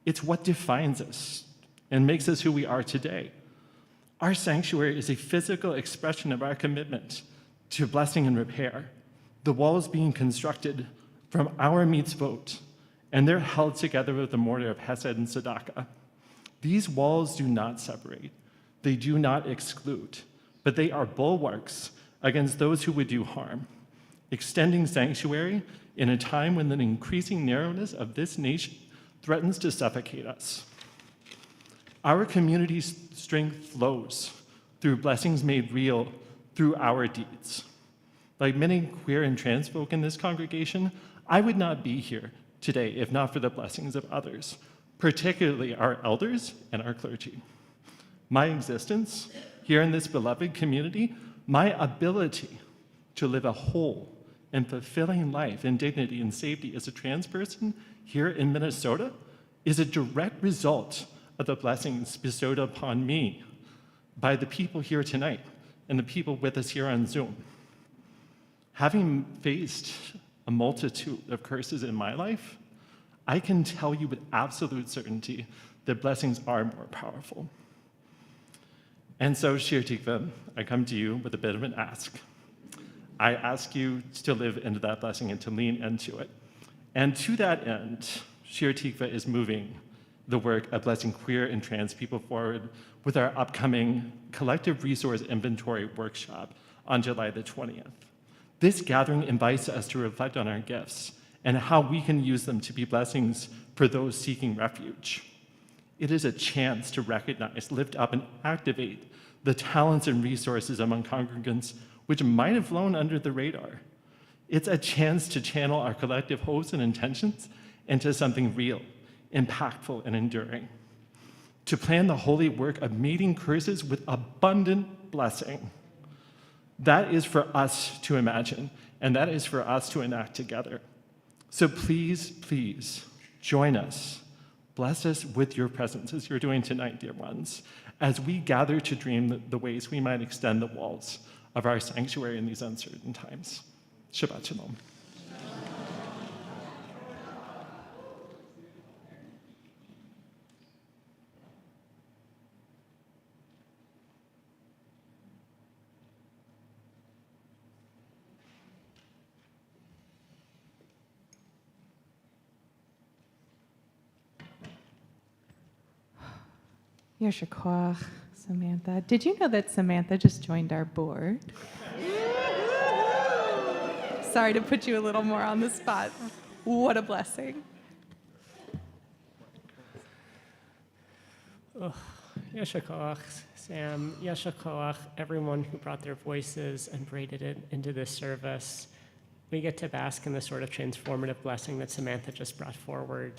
It's what defines us and makes us who we are today. Our sanctuary is a physical expression of our commitment to blessing and repair. The walls being constructed from our mitzvot, and they're held together with the mortar of Hesed and Tzedakah. These walls do not separate. They do not exclude, but they are bulwarks against those who would do harm, extending sanctuary in a time when the increasing narrowness of this nation threatens to suffocate us. Our community's strength flows through blessings made real through our deeds. Like many queer and trans folk in this congregation, I would not be here today if not for the blessings of others, particularly our elders and our clergy. My existence here in this beloved community, my ability to live a whole and fulfilling life in dignity and safety as a trans person here in Minnesota is a direct result of the blessings bestowed upon me by the people here tonight and the people with us here on Zoom. Having faced a multitude of curses in my life, I can tell you with absolute certainty that blessings are more powerful. And so, Shir Tikva, I come to you with a bit of an ask. I ask you to live into that blessing and to lean into it. And to that end, Shir Tikva is moving the work of blessing queer and trans people forward with our upcoming collective resource inventory workshop on July the 20th. This gathering invites us to reflect on our gifts and how we can use them to be blessings for those seeking refuge. It is a chance to recognize, lift up, and activate the talents and resources among congregants which might have flown under the radar. It's a chance to channel our collective hopes and intentions into something real, impactful, and enduring. To plan the holy work of meeting curses with abundant blessing. That is for us to imagine, and that is for us to enact together. So please, please, join us. Bless us with your presence, as you're doing tonight, dear ones, as we gather to dream the ways we might extend the walls of our sanctuary in these uncertain times. Shabbat Shalom. Yasher koach, Samantha. Did you know that Samantha just joined our board? Sorry to put you a little more on the spot. What a blessing. Yasher koach, Sam. Yasher koach, everyone who brought their voices and braided it into this service. We get to bask in the sort of transformative blessing that Samantha just brought forward.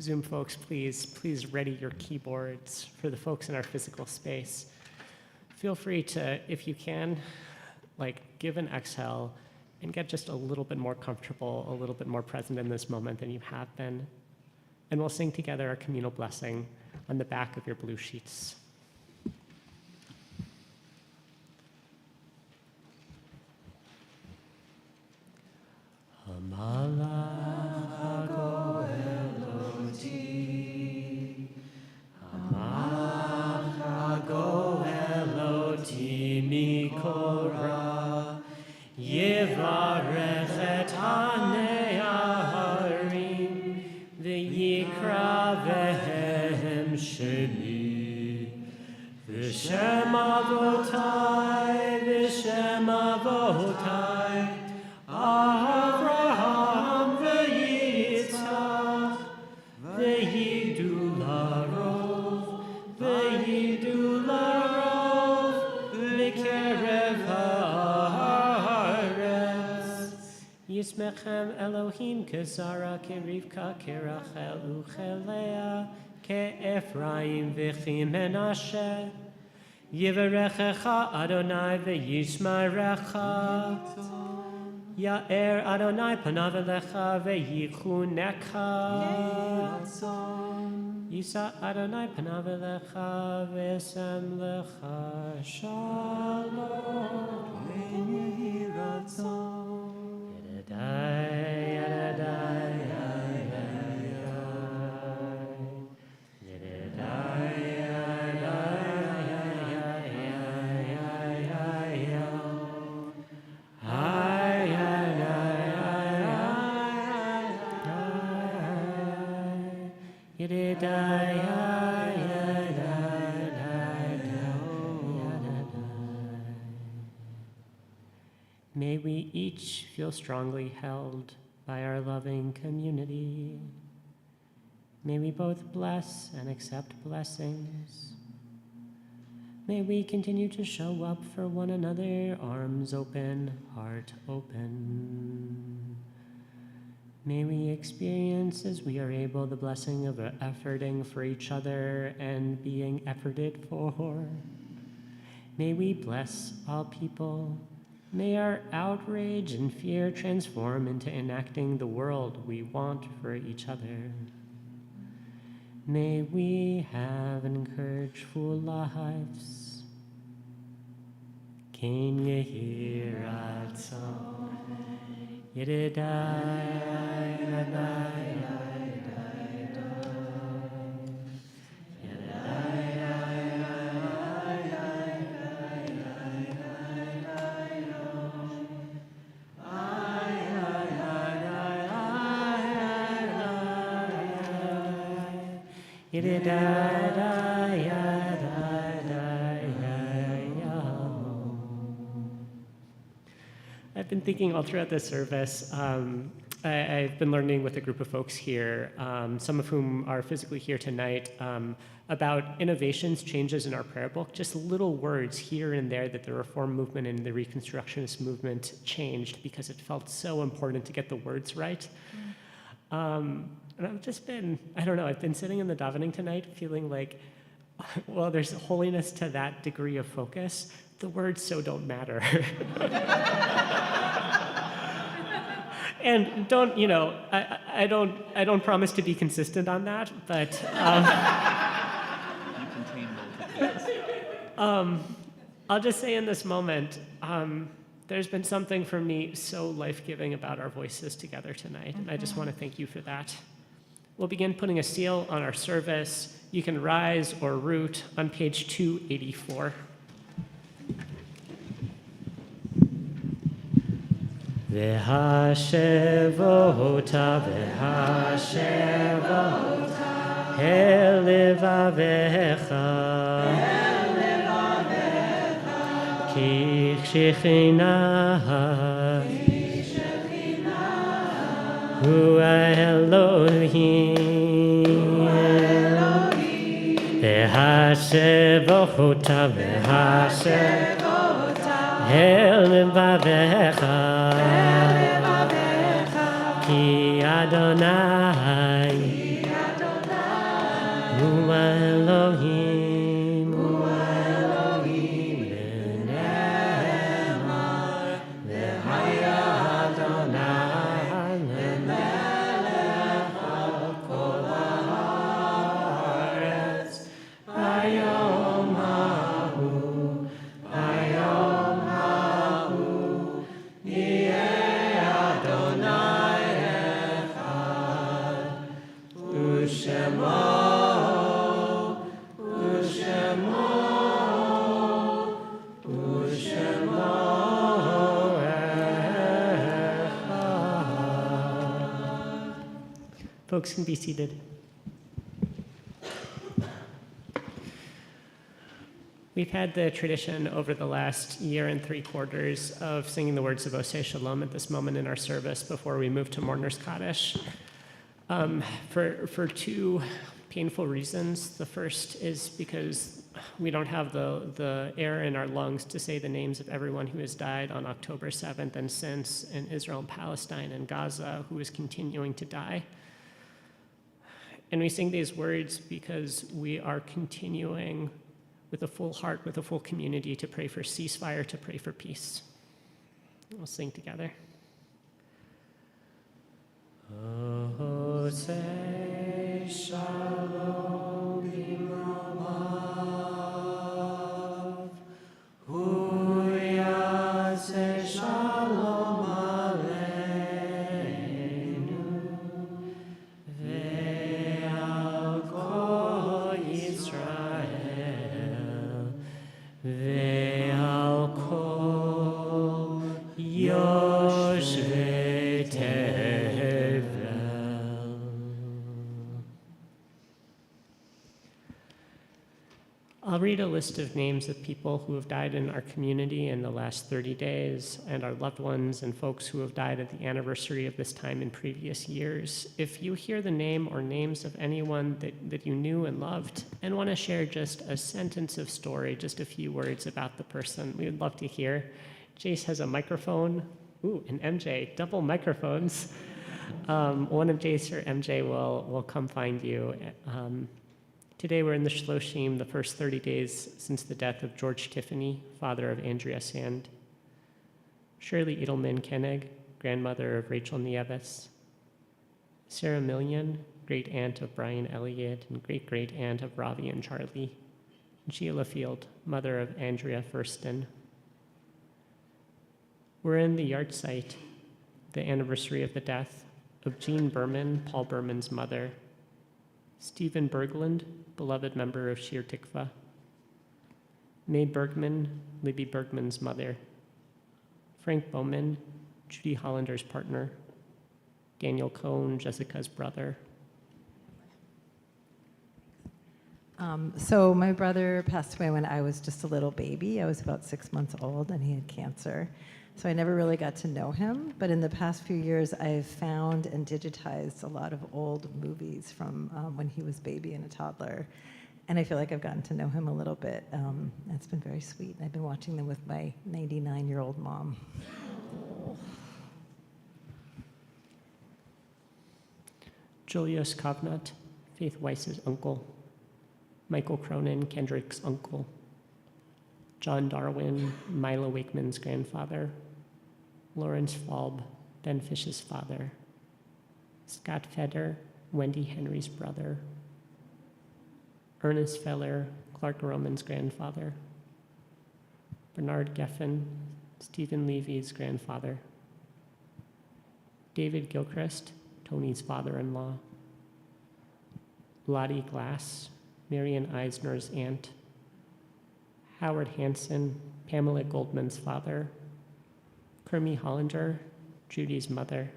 Zoom folks, please ready your keyboards for the folks in our physical space. Feel free to, if you can, give an exhale and get just a little bit more comfortable, a little bit more present in this moment than you have been. And we'll sing together our communal blessing on the back of your blue sheets. V'shem avotai, Avraham v'Yitzchak, v'yidu larov, v'kerev haaretz. Yismechem Elohim kezara, kerivka, kerachel uchelea, ke'Ephraim v'chimenashe. Yivarechecha Adonai ve'yishmarecha. Ya'er Adonai panav elecha ve'yichunecha. Yisa Adonai panav elecha ve'sem lecha shalom. Yedidai, yedidai, May we each feel strongly held by our loving community. May we both bless and accept blessings. May we continue to show up for one another, arms open, heart open. May we experience, as we are able, the blessing of efforting for each other and being efforted for. May we bless all people. May our outrage and fear transform into enacting the world we want for each other. May we have encourageful lives. Ken yehi ratzon, yedidai adai. I've been thinking all throughout this service. I've been learning with a group of folks here, some of whom are physically here tonight, about innovations, changes in our prayer book, just little words here and there that the Reform movement and the Reconstructionist movement changed because it felt so important to get the words right. And I've just been, I don't know, I've been sitting in the davening tonight feeling like, well, there's holiness to that degree of focus. The words so don't matter. And don't, you know, I don't promise to be consistent on that, but You contain multitudes. I'll just say in this moment, there's been something for me so life-giving about our voices together tonight, and I just want to thank you for that. We'll begin putting a seal on our service. You can rise or root on page 284. V'hashevota, v'hashevota, el levavecha, ki shechinah, hu Elohim, v'hashevota, v'hashevota, el levavecha, Ki Adonai, Hu Elohim, V'ne'emar, V'haya Adonai, V'melech al kol haaretz, Hayom hahu, Hayom hahu, Yeh Adonai. Ushemo, Ushemo, Ushemo Echad. Folks can be seated. We've had the tradition over the last year and 3/4 of singing the words of Oseh Shalom at this moment in our service before we move to Mourner's Kaddish. For two painful reasons. The first is because we don't have the air in our lungs to say the names of everyone who has died on October 7th and since in Israel and Palestine and Gaza, who is continuing to die. And we sing these words because we are continuing with a full heart, with a full community, to pray for ceasefire, to pray for peace. We'll sing together. Oseh Shalom b'mamav, Hu Yaseh Shalom aleinu, ve'al kol Yisrael, ve'al kol yoshvei tevel. I'll read a list of names of people who have died in our community in the last 30 days, and our loved ones and folks who have died at the anniversary of this time in previous years. If you hear the name or names of anyone that you knew and loved and want to share just a sentence of story, just a few words about the person, we would love to hear. Jace has a microphone. Ooh, and MJ, double microphones. One of Jace or MJ will come find you. Today we're in the Shloshim, the first 30 days since the death of George Tiffany, father of Andrea Sand. Shirley Edelman Kennig, grandmother of Rachel Nieves. Sarah Million, great aunt of Brian Elliott and great aunt of Ravi and Charlie. And Sheila Field, mother of Andrea Furston. We're in the yard site, the anniversary of the death of Jean Berman, Paul Berman's mother. Stephen Berglund, beloved member of Shir Tikva. May Bergman, Libby Bergman's mother. Frank Bowman, Judy Hollander's partner. Daniel Cohn, Jessica's brother. So my brother passed away when I was just a little baby. I was about 6 months old, and he had cancer. So I never really got to know him. But in the past few years, I've found and digitized a lot of old movies from when he was baby and a toddler. And I feel like I've gotten to know him a little bit. It's been very sweet. I've been watching them with my 99-year-old mom. Julius Kovnat, Faith Weiss's uncle. Michael Cronin, Kendrick's uncle. John Darwin, Milo Wakeman's grandfather. Lawrence Falb, Ben Fish's father. Scott Feder, Wendy Henry's brother. Ernest Feller, Clark Roman's grandfather. Bernard Geffen, Stephen Levy's grandfather. David Gilchrist, Tony's father-in-law. Lottie Glass, Marian Eisner's aunt. Howard Hansen, Pamela Goldman's father. Kermie Hollinger, Judy's mother.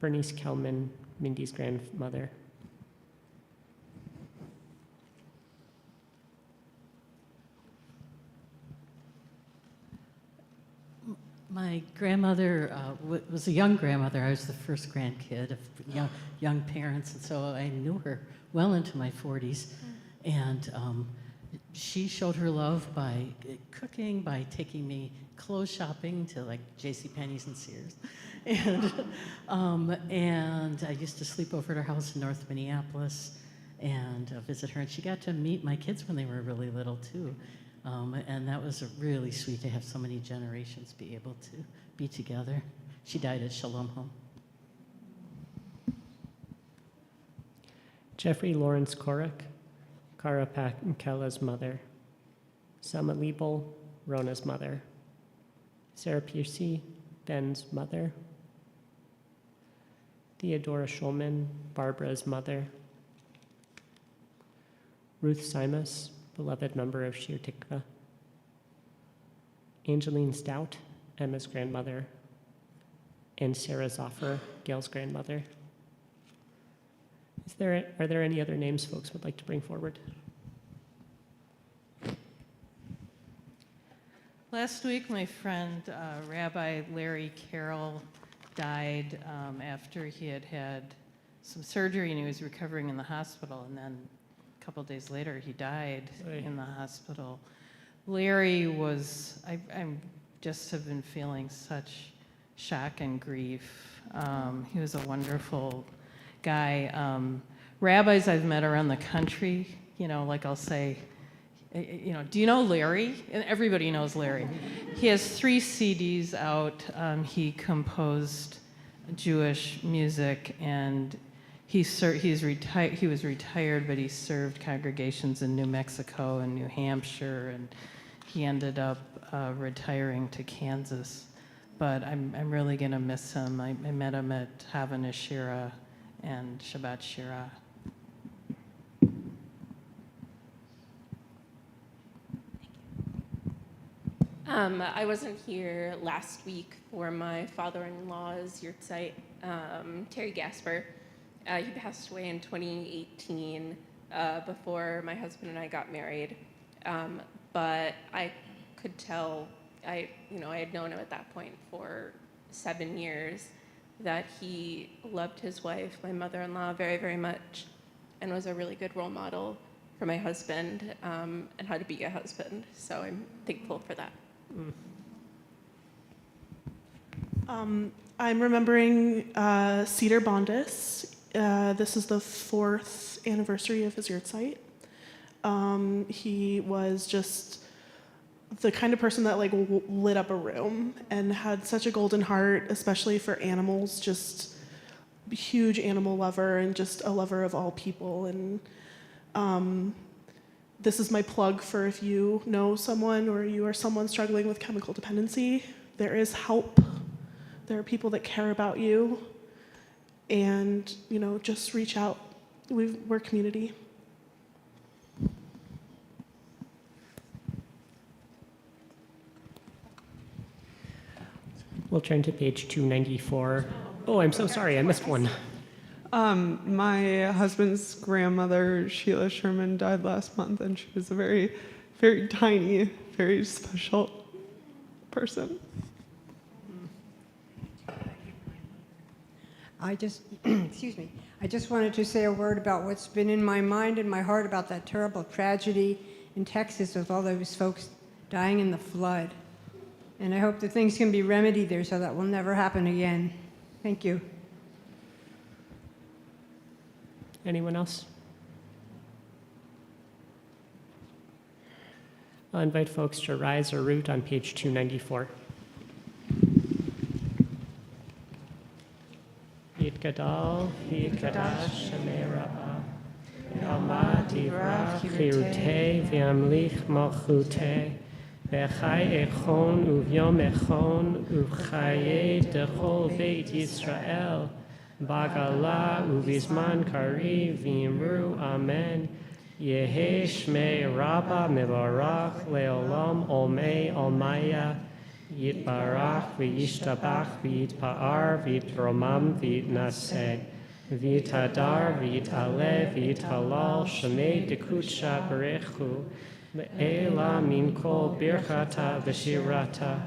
Bernice Kelman, Mindy's grandmother. My grandmother was a young grandmother. I was the first grandkid of young parents, and so I knew her well into my 40s. And she showed her love by cooking, by taking me clothes shopping to like JCPenney's and Sears. And I used to sleep over at her house in North Minneapolis and visit her. And she got to meet my kids when they were really little too. And that was really sweet to have so many generations be able to be together. She died at Shalom Home. Jeffrey Lawrence Korek, Kara Pankela's mother. Selma Liebel, Rona's mother. Sarah Piercy, Ben's mother. Theodora Schulman, Barbara's mother. Ruth Simas, beloved member of Shir Tikva. Angeline Stout, Emma's grandmother. And Sarah Zoffer, Gail's grandmother. Are there any other names folks would like to bring forward? Last week, my friend Rabbi Larry Carroll died after he had had some surgery and he was recovering in the hospital, and then a couple days later he died in the hospital. Larry was, I just have been feeling such shock and grief. He was a wonderful guy. Rabbis I've met around the country, like I'll say, do you know Larry? And everybody knows Larry. He has 3 CDs out. He composed Jewish music, and he was retired, but he served congregations in New Mexico and New Hampshire, and he ended up retiring to Kansas. But I'm really gonna miss him. I met him at Havana Shira and Shabbat Shira. I wasn't here last week for my father-in-law's yurtzeit, Terry Gasper. He passed away in 2018 before my husband and I got married. But I could tell, I had known him at that point for 7 years, that he loved his wife, my mother-in-law, very, very much, and was a really good role model for my husband and how to be a husband. So I'm thankful for that. I'm remembering Cedar Bondis. This is the 4th anniversary of his yurtzeit. He was just the kind of person that lit up a room and had such a golden heart, especially for animals, just a huge animal lover and just a lover of all people. And this is my plug for if you know someone or you are someone struggling with chemical dependency. There is help. There are people that care about you. And, just reach out. We're community. We'll turn to page 294. Oh, I'm so sorry, I missed one. My husband's grandmother, Sheila Sherman, died last month, and she was a very, very tiny, very special person. I just, excuse me, I just wanted to say a word about what's been in my mind and my heart about that terrible tragedy in Texas with all those folks dying in the flood. And I hope that things can be remedied there so that will never happen again. Thank you. Anyone else? I'll invite folks to rise or root on page 294. Yitgadal, Yitgadash, Shemei Rabbah, Yalmad Yivrach Chirutei, V'yamlich Malchutei, V'chai Echon, Uvyom Echon, Uchaye Dechol Beit Yisrael, Bagala, Uvizman Kari, V'imru, Amen. Yehe Shmei Rabbah Mevarach, Leolam Olmei Olmaya, Yitbarach v'yishtabach v'yitpa'ar v'yitromam v'yitnaseh v'yitadar v'yitale v'yithalal shemei dekutsha berechu le'ela min kol birchata v'shirata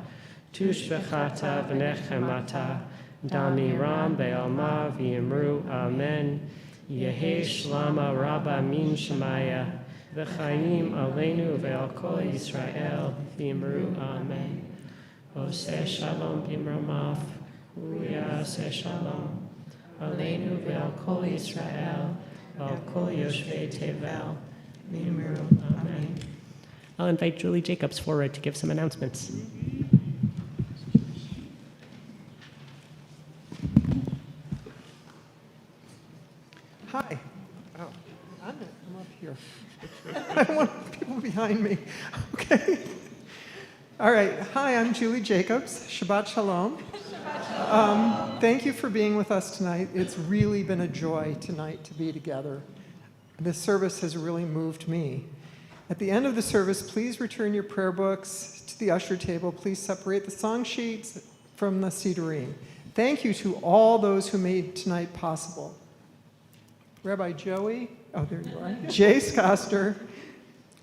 tushbechata v'nechemata damiram be'alma v'yimru amen yehe shlama rabba min shemaya v'chayim aleinu ve'al kol Yisrael v'yimru amen. Oseh shalom bimramav, uyaseh shalom, aleinu ve'al kol Yisrael, al kol yoshvei tevel, v'imru, amen. I'll invite Julie Jacobs forward to give some announcements. Hi. Oh, I'm up here. I don't want people behind me. Okay. All right. Hi, I'm Julie Jacobs. Shabbat Shalom. Thank you for being with us tonight. It's really been a joy tonight to be together. This service has really moved me. At the end of the service, please return your prayer books to the usher table. Please separate the song sheets from the Sidurim. Thank you to all those who made tonight possible. Rabbi Joey, oh, there you are. Jay Scoster,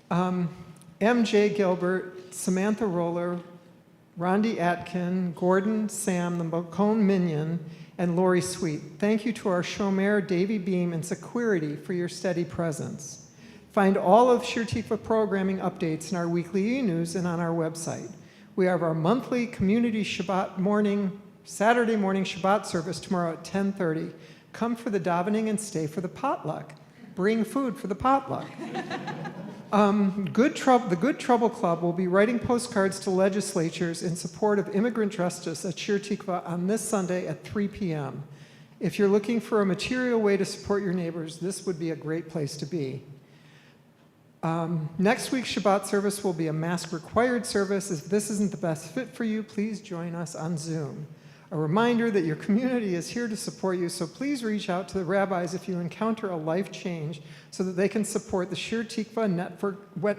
M.J. Gilbert, Samantha Roller, Rondi Atkin, Gordon, Sam, the Bocone Minion, and Lori Sweet. Thank you to our Shomer, Davy Beam, and Security for your steady presence. Find all of Shir Tikva programming updates in our weekly e-news and on our website. We have our monthly community Shabbat morning, Saturday morning Shabbat service tomorrow at 10:30. Come for the davening and stay for the potluck. Bring food for the potluck. The Good Trouble Club will be writing postcards to legislatures in support of immigrant justice at Shir Tikva on this Sunday at 3 p.m. If you're looking for a material way to support your neighbors, this would be a great place to be. Next week's Shabbat service will be a mask-required service. If this isn't the best fit for you, please join us on Zoom. A reminder that your community is here to support you, so please reach out to the rabbis if you encounter a life change so that they can support the Shir Tikva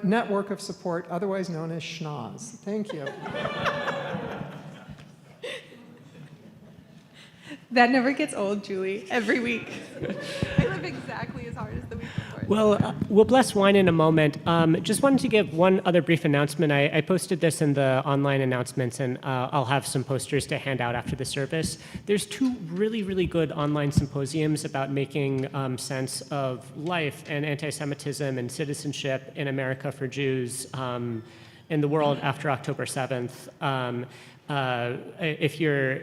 network of support, otherwise known as Schnoz. Thank you. That never gets old, Julie. Every week. I live exactly as hard as the week before. Well, we'll bless wine in a moment. Just wanted to give one other brief announcement. I posted this in the online announcements, and I'll have some posters to hand out after the service. There's two really, really good online symposiums about making sense of life and anti-Semitism and citizenship in America for Jews in the world after October 7th. If your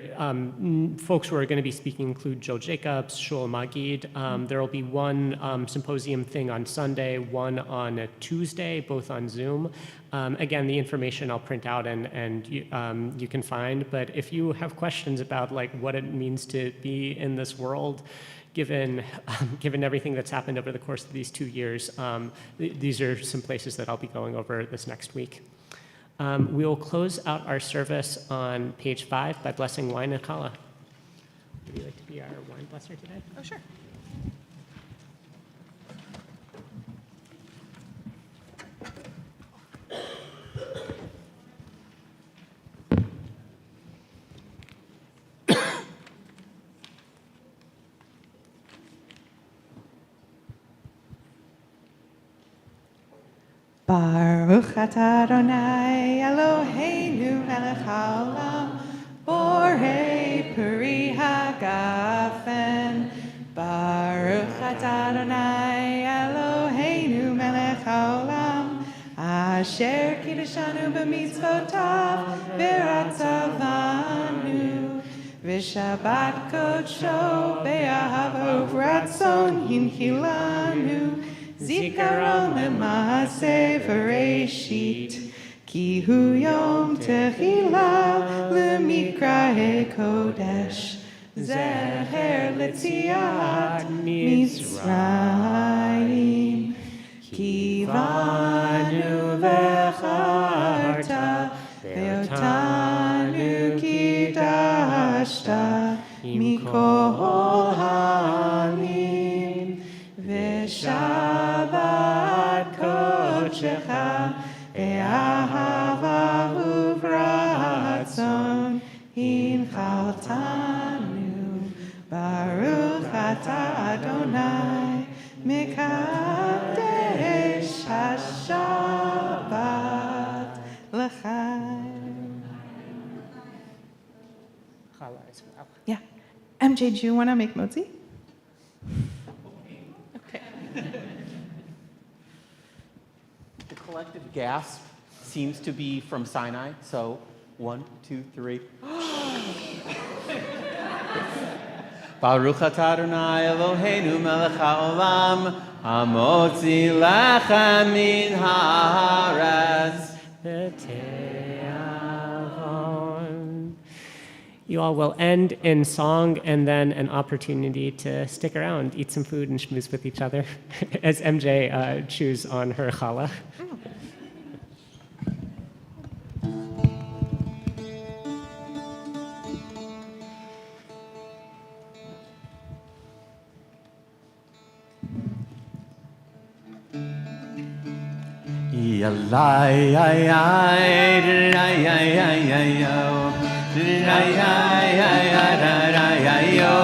folks who are going to be speaking include Joe Jacobs, Shul Magid, there will be one symposium thing on Sunday, one on a Tuesday, both on Zoom. Again, the information I'll print out and you can find. But if you have questions about like what it means to be in this world, given everything that's happened over the course of these 2 years, these are some places that I'll be going over this next week. We will close out our service on page 5 by blessing wine and challah. Would you like to be our wine blesser today? Oh, sure. Baruch atah Adonai Eloheinu melech haolam, borei peri hagafen. Baruch atah Adonai Eloheinu melech haolam, asher kiddushanu b'mitzvotav v'ratzavanu, v'shabbat kodsho be'ahava uvratzon hinchilanu, zikaron lema'aseh v'reishit, ki hu yom tehila l'mikrae kodesh, zeher l'tziat Mitzrayim, ki vanu v'charta ve'otanu kidashta mikol ha'amim, v'shabbat kodshecha be'ahava uvratzon hinchaltanu. Baruch atah Adonai mekadesh hashabbat l'chaim. Challah as well. Yeah. MJ, do you want to make motzi? Okay. The collective gasp seems to be from Sinai, so 1, 2, 3. Baruch atah Adonai Eloheinu melech haolam, hamotzi lechem min haaretz. You all will end in song and then an opportunity to stick around, eat some food, and schmooze with each other as MJ chews on her challah. Yalai ay ay ay ay ay ay yo, ay ay ay ay ay ay yo,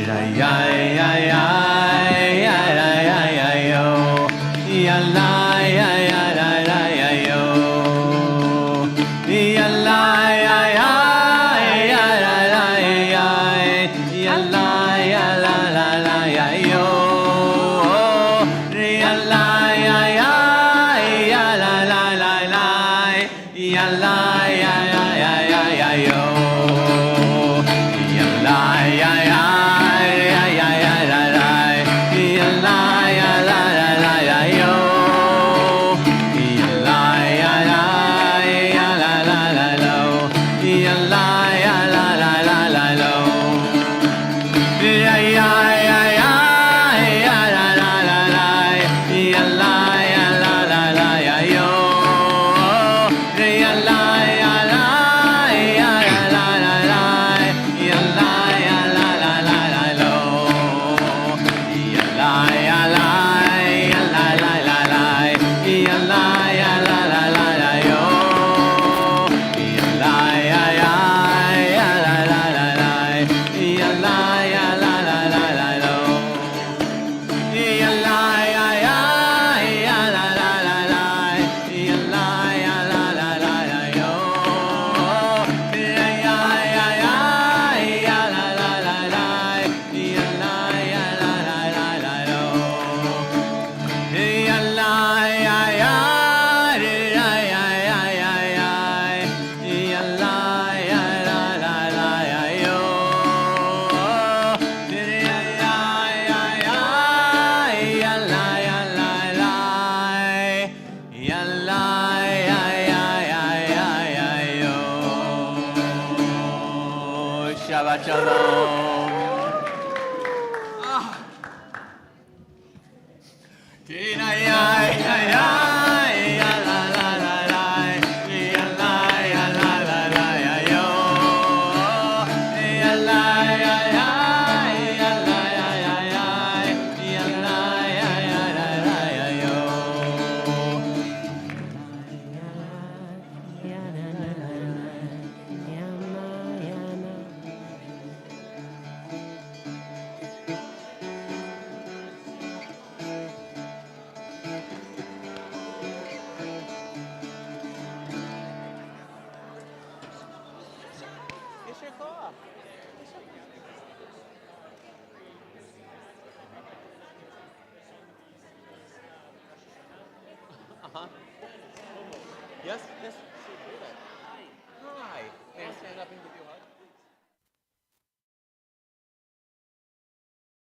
ay ay ay ay ay ay ay yo, yalai ay ay ay ay yo, yalai ay ay ay ay ay, yalai ay ay yo. Shabbat shalom. יישר כוח. Uh-huh. Yes, yes.